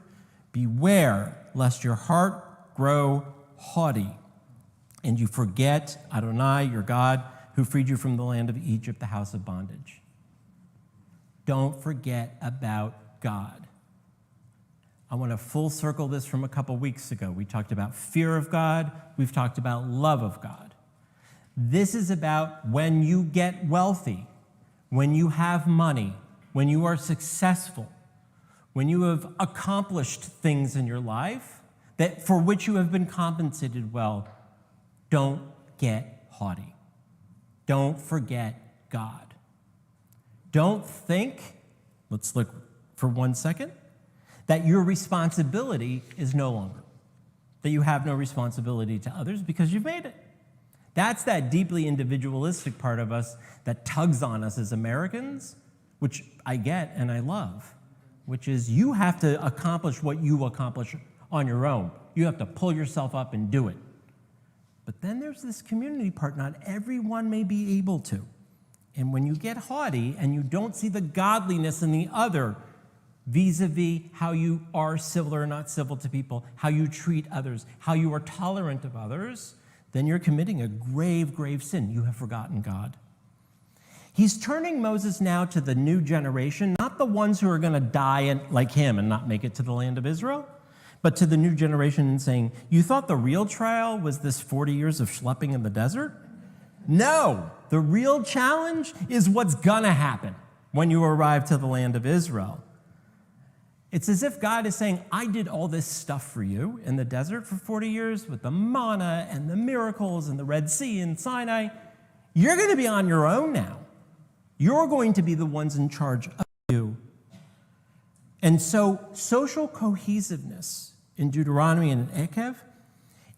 beware lest your heart grow haughty, and you forget Adonai your God, who freed you from the land of Egypt, the house of bondage. Don't forget about God. I want to full circle this from a couple weeks ago. We talked about fear of God. We've talked about love of God. This is about when you get wealthy, when you have money, when you are successful, when you have accomplished things in your life that for which you have been compensated well. Don't get haughty. Don't forget God. Don't think, let's look for 1 second, that your responsibility is no longer, that you have no responsibility to others because you've made it. That's that deeply individualistic part of us that tugs on us as Americans, which I get and I love, which is you have to accomplish what you accomplish on your own. You have to pull yourself up and do it. But then there's this community part. Not everyone may be able to. And when you get haughty and you don't see the godliness in the other, vis-a-vis how you are civil or not civil to people, how you treat others, how you are tolerant of others, then you're committing a grave, grave sin. You have forgotten God. He's turning Moses now to the new generation, not the ones who are going to die like him and not make it to the land of Israel, but to the new generation and saying, you thought the real trial was this 40 years of schlepping in the desert? No, the real challenge is what's going to happen when you arrive to the land of Israel. It's as if God is saying, I did all this stuff for you in the desert for 40 years with the manna and the miracles and the Red Sea and Sinai. You're going to be on your own now. You're going to be the ones in charge of you. And so social cohesiveness in Deuteronomy and in Ekev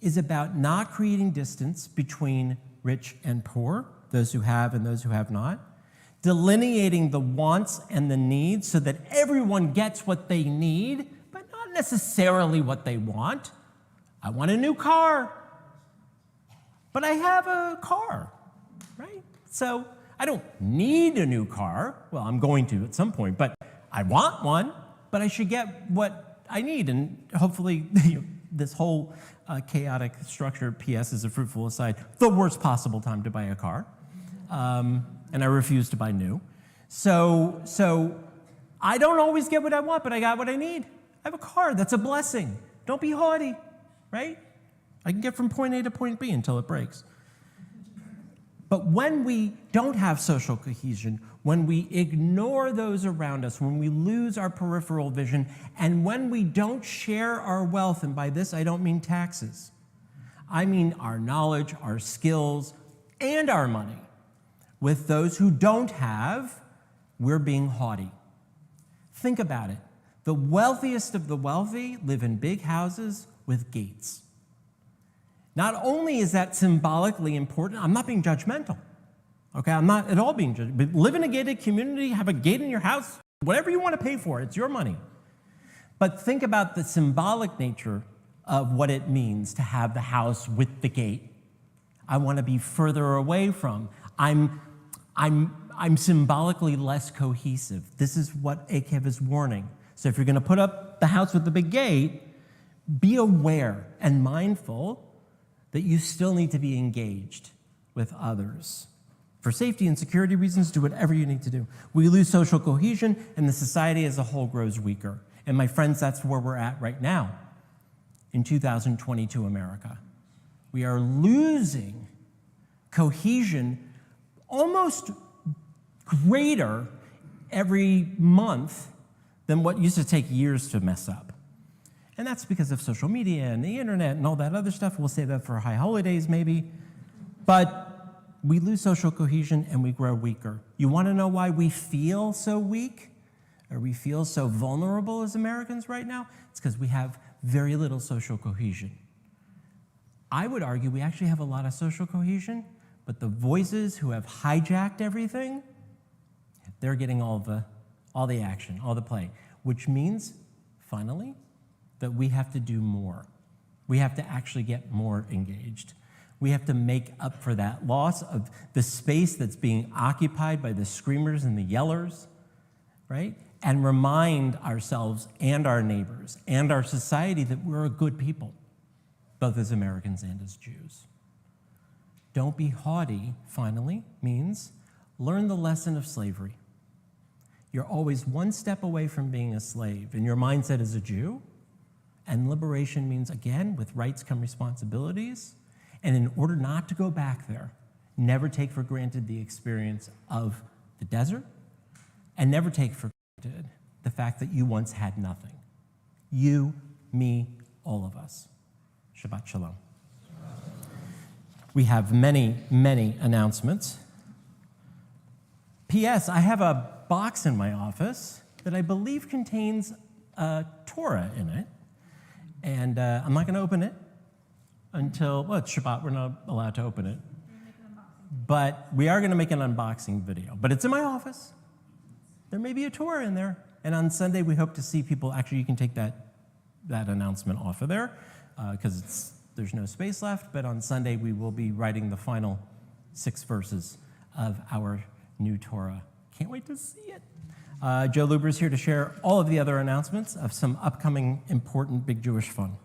is about not creating distance between rich and poor, those who have and those who have not, delineating the wants and the needs so that everyone gets what they need, but not necessarily what they want. I want a new car, but I have a car, right? So I don't need a new car. Well, I'm going to at some point, but I want one, but I should get what I need. And hopefully this whole chaotic structure, PS is a fruitful aside, the worst possible time to buy a car. And I refuse to buy new. So I don't always get what I want, but I got what I need. I have a car. That's a blessing. Don't be haughty, right? I can get from point A to point B until it breaks. But when we don't have social cohesion, when we ignore those around us, when we lose our peripheral vision, and when we don't share our wealth, and by this I don't mean taxes, I mean our knowledge, our skills, and our money, with those who don't have, we're being haughty. Think about it. The wealthiest of the wealthy live in big houses with gates. Not only is that symbolically important, I'm not being judgmental. Okay, I'm not at all being judgmental. But live in a gated community, have a gate in your house, whatever you want to pay for, it's your money. But think about the symbolic nature of what it means to have the house with the gate. I want to be further away from. I'm symbolically less cohesive. This is what Ekev is warning. So if you're going to put up the house with the big gate, be aware and mindful that you still need to be engaged with others. For safety and security reasons, do whatever you need to do. We lose social cohesion, and the society as a whole grows weaker. And my friends, that's where we're at right now in 2022 America. We are losing cohesion almost greater every month than what used to take years to mess up. And that's because of social media and the internet and all that other stuff. We'll save that for high holidays maybe. But we lose social cohesion and we grow weaker. You want to know why we feel so weak or we feel so vulnerable as Americans right now? It's because we have very little social cohesion. I would argue we actually have a lot of social cohesion, but the voices who have hijacked everything, they're getting all the action, all the play, which means, finally, that we have to do more. We have to actually get more engaged. We have to make up for that loss of the space that's being occupied by the screamers and the yellers, right? And remind ourselves and our neighbors and our society that we're a good people, both as Americans and as Jews. Don't be haughty, finally, means learn the lesson of slavery. You're always one step away from being a slave in your mindset as a Jew. And liberation means, again, with rights come responsibilities. And in order not to go back there, never take for granted the experience of the desert, and never take for granted the fact that you once had nothing. You, me, all of us. Shabbat Shalom. We have many, many announcements. P.S. I have a box in my office that I believe contains a Torah in it. And I'm not going to open it until, well, it's Shabbat. We're not allowed to open it. But we are going to make an unboxing video. But it's in my office. There may be a Torah in there. And on Sunday, we hope to see people. Actually, you can take that announcement off of there because there's no space left. But on Sunday, we will be writing the final 6 verses of our new Torah. Can't wait to see it. Joe Luber is here to share all of the other announcements of some upcoming important big Jewish fun.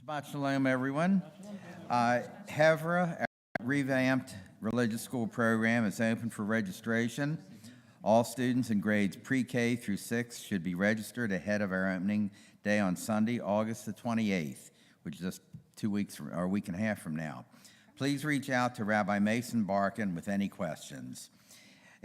Shabbat Shalom, everyone. Hevra, our revamped religious school program, is open for registration. All students in grades pre-K through 6 should be registered ahead of our opening day on Sunday, August the 28th, which is just 2 weeks or a week and a half from now. Please reach out to Rabbi Mason Barkin with any questions.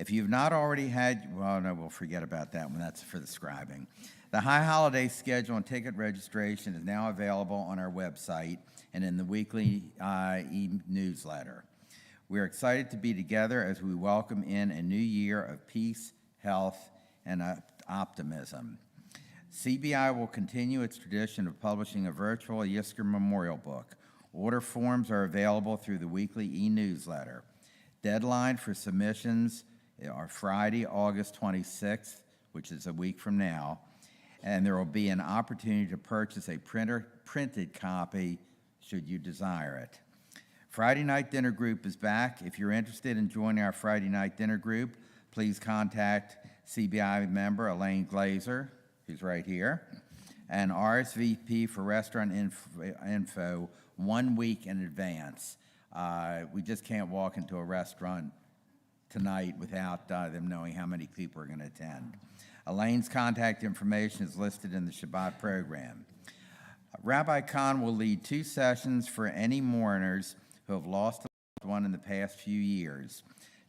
If you've not already had, well, no, we'll forget about that one. That's for the scribing. The High Holiday schedule and ticket registration is now available on our website and in the weekly e-newsletter. We are excited to be together as we welcome in a new year of peace, health, and optimism. CBI will continue its tradition of publishing a virtual Yisker Memorial Book. Order forms are available through the weekly e-newsletter. Deadline for submissions are Friday, August 26th, which is a week from now, and there will be an opportunity to purchase a printed copy should you desire it. Friday Night Dinner Group is back. If you're interested in joining our Friday Night Dinner Group, please contact CBI member Elaine Glazer, who's right here, and RSVP for restaurant info 1 week in advance. We just can't walk into a restaurant tonight without them knowing how many people are going to attend. Elaine's contact information is listed in the Shabbat program. Rabbi Kahn will lead 2 sessions for any mourners who have lost a loved one in the past few years.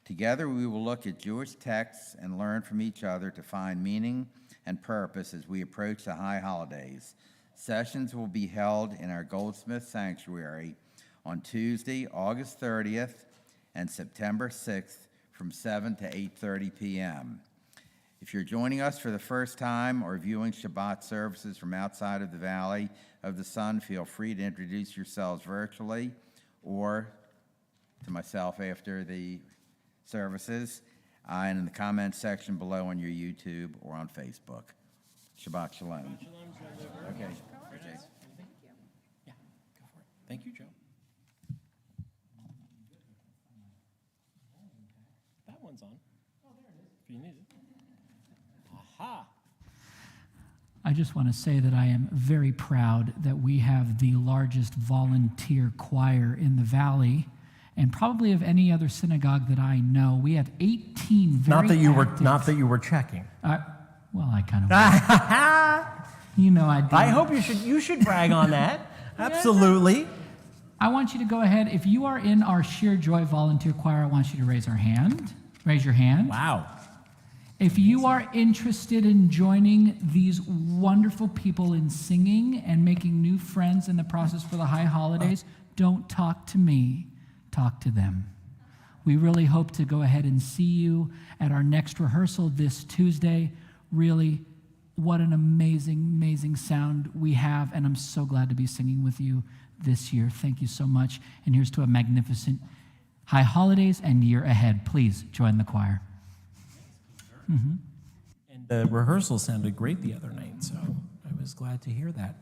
Together, we will look at Jewish texts and learn from each other to find meaning and purpose as we approach the high holidays. Sessions will be held in our Goldsmith Sanctuary on Tuesday, August 30th and September 6th from 7 to 8:30 p.m. If you're joining us for the first time or viewing Shabbat services from outside of the Valley of the Sun, feel free to introduce yourselves virtually or to myself after the services and in the comments section below on your YouTube or on Facebook. Shabbat Shalom. Okay. Yeah, go for it. Thank you, Joe. That one's on. Oh, there it is. If you need it. Aha. I just want to say that I am very proud that we have the largest volunteer choir in the Valley, and probably of any other synagogue that I know. We have 18 very Not that you were checking. Well, I kind of you know I do. I hope you should brag on that. Absolutely. I want you to go ahead. If you are in our Sheer Joy volunteer choir, I want you to raise your hand. Wow. If you are interested in joining these wonderful people in singing and making new friends in the process for the high holidays, don't talk to me, talk to them. We really hope to go ahead and see you at our next rehearsal this Tuesday. Really, what an amazing, amazing sound we have, and I'm so glad to be singing with you this year. Thank you so much, and here's to a magnificent high holidays and year ahead. Please join the choir. Mm-hmm. And the rehearsal sounded great the other night, so I was glad to hear that.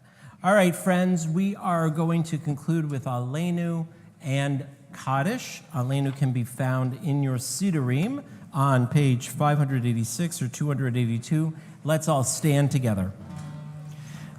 All right, friends, we are going to conclude with Aleinu and Kaddish. Aleinu can be found in your Sidurim on page 586 or 282. Let's all stand together.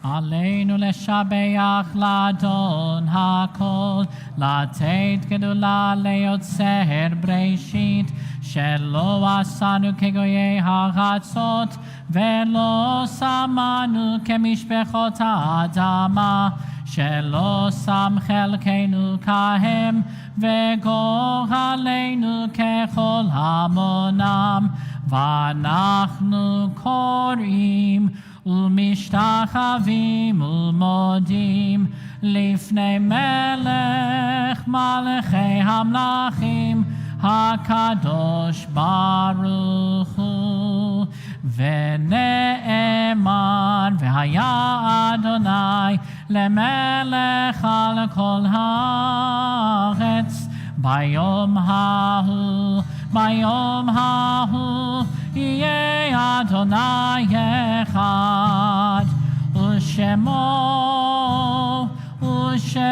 Aleinu leshabeach ladon hakol, latet gedula leotzer breishit, shelo asanu kegoye haratzot, velo samanu kemishpechot ha'adama, shelo sam chelkenu kahem, וגורלנו ככל המונם, ואנחנו קוראים ומשתחווים ומודים לפני מלך מלכי המלכים הקדוש ברוך הוא. ונאמר והיה אדוני למלך על כל הארץ ביום ההוא יהיה אדוני אחד ושמו אחד.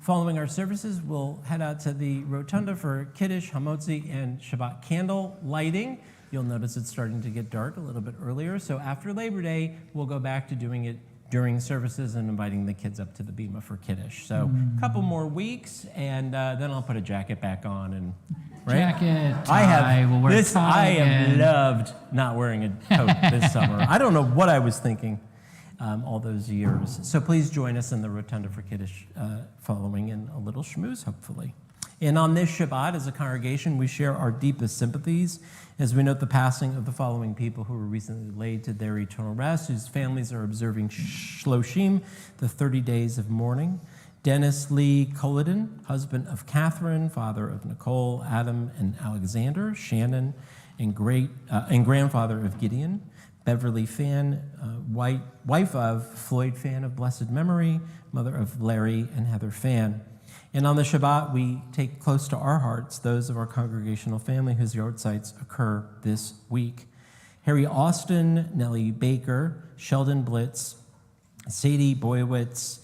Following our services, we'll head out to the rotunda for Kiddush, Hamotzi, and Shabbat candle lighting. You'll notice it's starting to get dark a little bit earlier, so after Labor Day, we'll go back to doing it during services and inviting the kids up to the Bima for Kiddush. So a couple more weeks, and then I'll put a jacket back on. And right? Jacket, tie, we'll wear tie I have again. loved not wearing a coat this summer. I don't know what I was thinking. all those years. So please join us in the Rotunda for Kiddush following in a little schmooze, hopefully. And on this Shabbat, as a congregation, we share our deepest sympathies as we note the passing of the following people who were recently laid to their eternal rest, whose families are observing Shloshim, the 30 days of mourning. Dennis Lee Culloden, husband of Catherine, father of Nicole, Adam, and Alexander, Shannon, and grandfather of Gideon. Beverly Fan, wife of Floyd Fan of blessed memory, mother of Larry and Heather Fan. And on the Shabbat, we take close to our hearts those of our congregational family whose yahrzeits occur this week. Harry Austin, Nellie Baker, Sheldon Blitz, Sadie Boyowitz,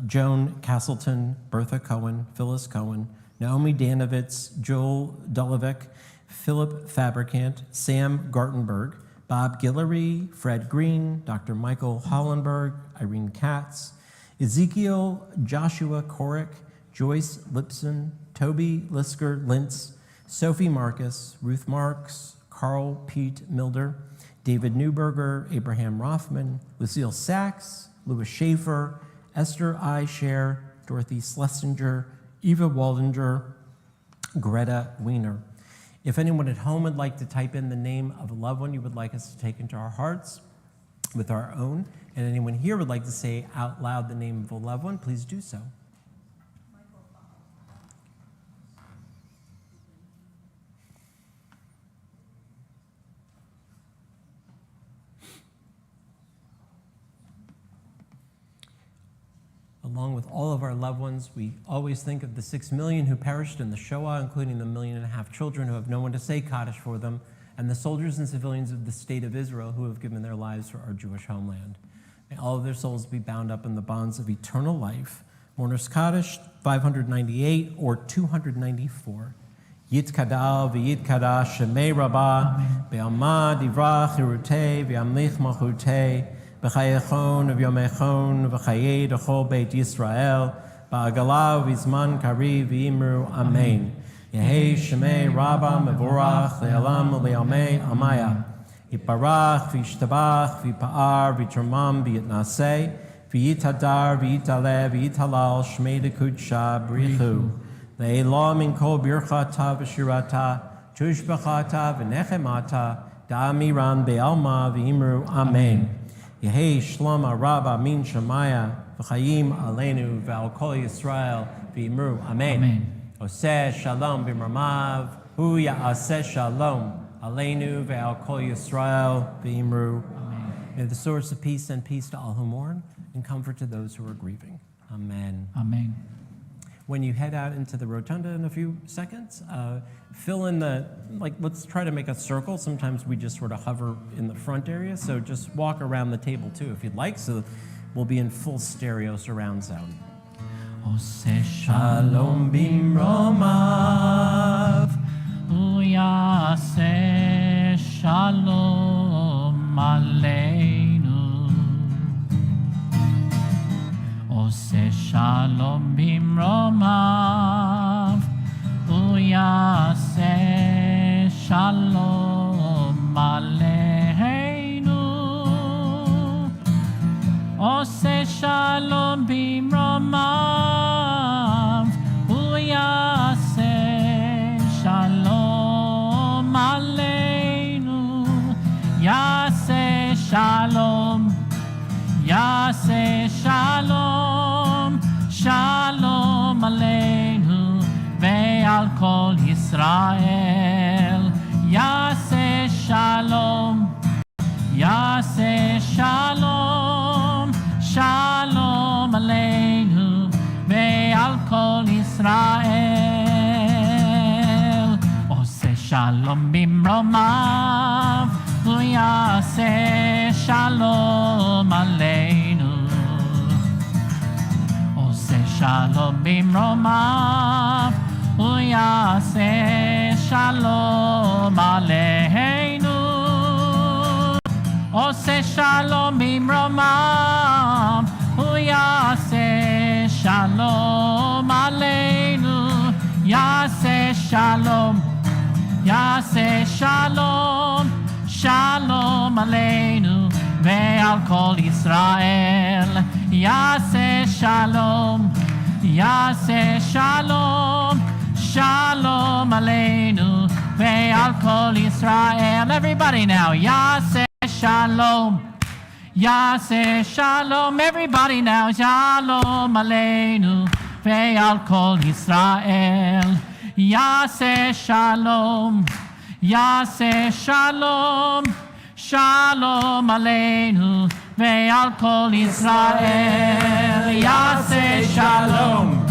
Joan Castleton, Bertha Cohen, Phyllis Cohen, Naomi Danovitz, Joel Dolovic, Philip Fabricant, Sam Gartenberg, Bob Guillory, Fred Green, Dr. Michael Hollenberg, Irene Katz, Ezekiel Joshua Korick, Joyce Lipson, Toby Lisker Lintz, Sophie Marcus, Ruth Marks, Carl Pete Milder, David Newberger, Abraham Rothman, Lucille Sachs, Louis Schaefer, Esther I. Scher, Dorothy Schlesinger, Eva Waldinger, Greta Wiener. If anyone at home would like to type in the name of a loved one you would like us to take into our hearts with our own, and anyone here would like to say out loud the name of a loved one, please do so. Along with all of our loved ones, we always think of the 6 million who perished in the Shoah, including the 1.5 million children who have no one to say Kaddish for them, and the soldiers and civilians of the state of Israel who have given their lives for our Jewish homeland. May all of their souls be bound up in the bonds of eternal life. Mourners Kaddish 598 or 294. Yitkadal v'yitkadash shemei rabbah, be'alma divrach hirutei v'yamlich malchutei, B'chayechon v'yomechon v'chayei d'chol Beit Yisrael ba'agala v'zman kariv v'imru amen. Yehei shemei rabba mevorach le'alam u'le'amei amaya. Yiparach v'yishtabach v'yipa'ar v'yitramam v'yitnaseh v'yitadar v'yitaleh v'yitalal shmei d'kudsha b'richu. Le'elah min kol birchata v'shirata tushbachata v'nechemata da'amiran be'alma v'imru amen. Yehei Shloma Rabba Min Shemaya V'chayim Aleinu V'al Kol Yisrael V'imru Amen. Oseh Shalom B'mramav Hu Ya'aseh Shalom Aleinu V'al Kol Yisrael V'imru Amen. May the source of peace send peace to all who mourn and comfort to those who are grieving. Amen. Amen. When you head out into the rotunda in a few seconds, fill in let's try to make a circle. Sometimes we just sort of hover in the front area, so just walk around the table too if you'd like, so we'll be in full stereo surround sound. Oseh shalom bimromav, uyaseh shalom aleinu. Oseh shalom bimromav, uyaseh shalom aleinu. Oseh shalom bimromav, uyaseh shalom aleinu. Yaseh shalom, yaseh shalom, shalom aleinu ve'al kol Yisrael. Yaseh shalom, yaseh shalom, shalom aleinu ve'al kol Yisrael. Oseh shalom bimromav, uyaseh shalom aleinu. Oseh shalom bimromav, uyaseh shalom aleinu. Oseh shalom bimromav, uyaseh shalom aleinu. Yaseh shalom, yaseh shalom, shalom aleinu ve'al kol kol Yisrael. Yaseh shalom, Yaseh shalom, shalom aleinu ve'al kol Yisrael. Everybody now, Yaseh shalom, Yaseh shalom. Everybody now, shalom aleinu ve'al kol Yisrael. Yaseh shalom, Yaseh shalom, shalom aleinu ve'al kol Yisrael. Yaseh shalom,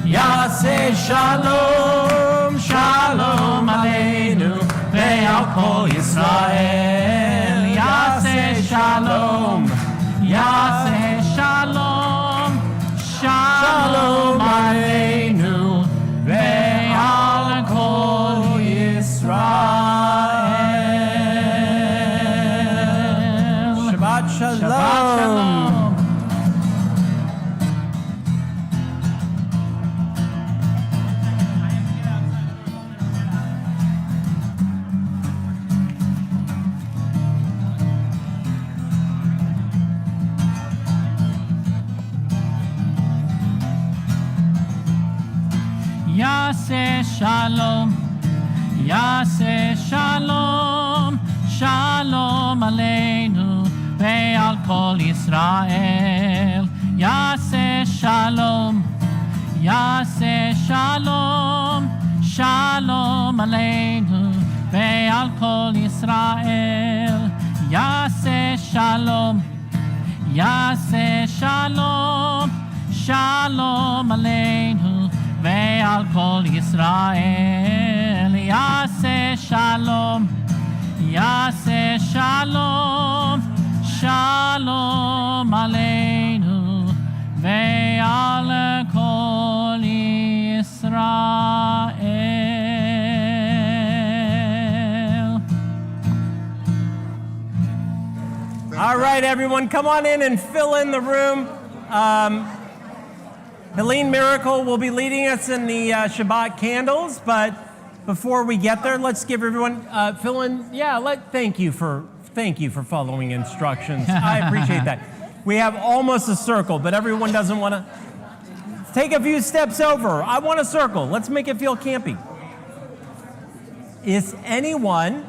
Yaseh shalom, shalom aleinu ve'al kol Yisrael. Yaseh shalom, Yaseh shalom, shalom aleinu ve'al kol Yisrael. Shabbat shalom. Shabbat shalom. Yaseh shalom, Yaseh shalom, shalom aleinu ve'al kol Yisrael. Yaseh shalom, Yaseh shalom, shalom aleinu ve'al kol Yisrael. Yaseh shalom, Yaseh shalom, shalom aleinu ve'al kol Yisrael. Yaseh shalom, Yaseh shalom, shalom aleinu ve'al kol Yisrael. All right, everyone, come on in and fill in the room. Helene Miracle will be leading us in the Shabbat Candles, but before we get there, let's give everyone fill in. Yeah, thank you for following instructions. I appreciate that. We have almost a circle, but everyone doesn't want to take a few steps over. I want a circle. Let's make it feel campy. Is anyone,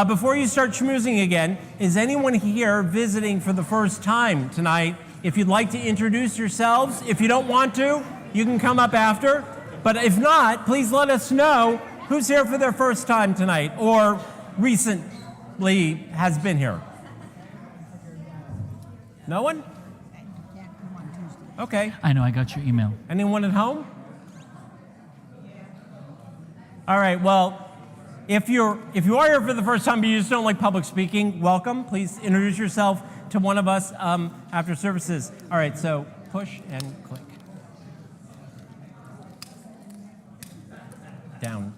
before you start schmoozing again, is anyone here visiting for the first time tonight? If you'd like to introduce yourselves, if you don't want to, you can come up after. But if not, please let us know who's here for their first time tonight or recently has been here. No one? Okay. I know, I got your email. Anyone at home? All right, well, if you are here for the first time but you just don't like public speaking, welcome. Please introduce yourself to one of us after services. All right, so push and click. Down.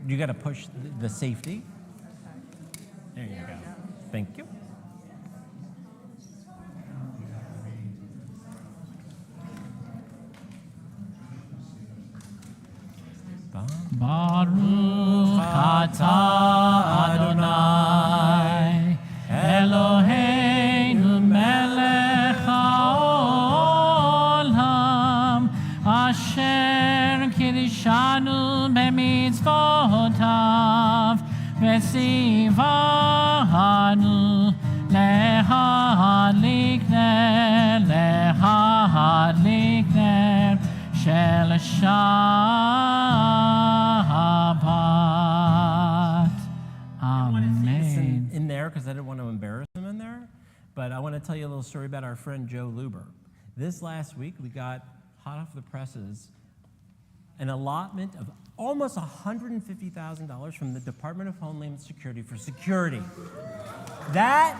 You got to push the safety. There you go. Thank you. Baruch atah Adonai Eloheinu melech haolam asher kirishanu b'mitzvotav v'tzivanu lehadlik ner shel Shabbat. Amen. In there because I didn't want to embarrass him in there, but I want to tell you a little story about our friend Joe Luber. This last week we got hot off the presses an allotment of almost $150,000 from the Department of Homeland Security for security. That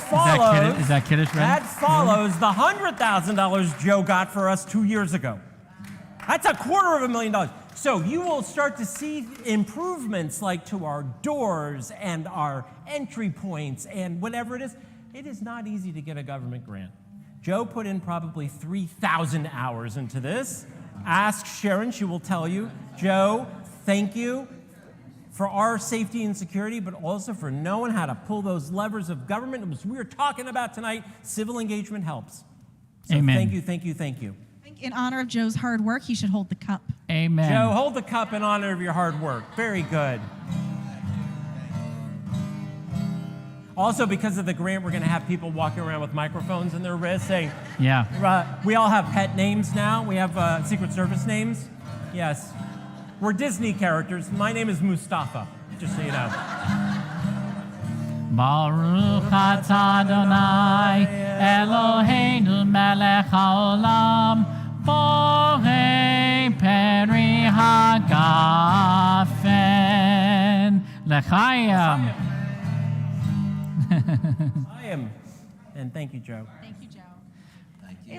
follows. Is that kiddish, right? That follows the $100,000 Joe got for us 2 years ago. That's $250,000. So you will start to see improvements like to our doors and our entry points and whatever it is. It is not easy to get a government grant. Joe put in probably 3,000 hours into this. Ask Sharon, she will tell you. Joe, thank you for our safety and security, but also for knowing how to pull those levers of government, which we were talking about tonight. Civil engagement helps. So Amen. Thank you, thank you, thank you. I think in honor of Joe's hard work, he should hold the cup. Amen. Joe, hold the cup in honor of your hard work. Very good. Also, because of the grant, we're going to have people walking around with microphones in their wrists saying, Yeah. we all have pet names now. We have Secret Service names. Yes. We're Disney characters. My name is Mustafa, just so you know. Baruch atah Adonai Eloheinu melech haolam borei peri hagafen l'chaim. I am. And thank you, Joe. Thank you, Joe.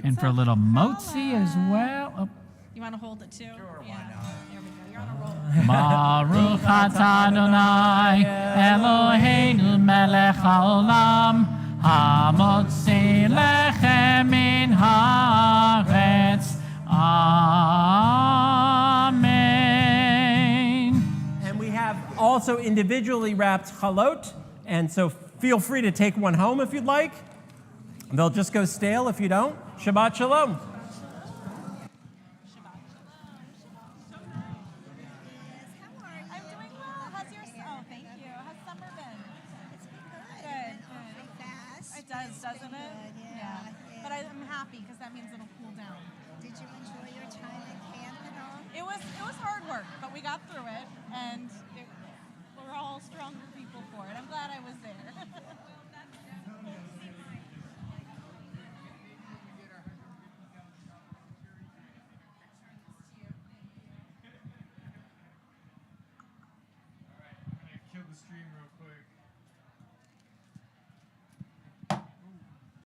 And for a little motzi as well. Oh. You want to hold it too? Sure, why not? There we go. You're on a roll. Baruch atah Adonai Eloheinu melech haolam hamotzi lechem min haaretz. Amen. And we have also individually wrapped chalot, and so feel free to take one home if you'd like. They'll just go stale if you don't. Shabbat shalom. I'm doing well. How's your thank you. How's summer been? It's been good. Good, It's been awfully fast. It does, It's doesn't been it? good, yeah. But I'm happy because that means it'll cool down. Did you enjoy your time at camp and all? It was hard work, but we got through it, and we're all stronger people for it. I'm glad I was there. Kill the stream real quick.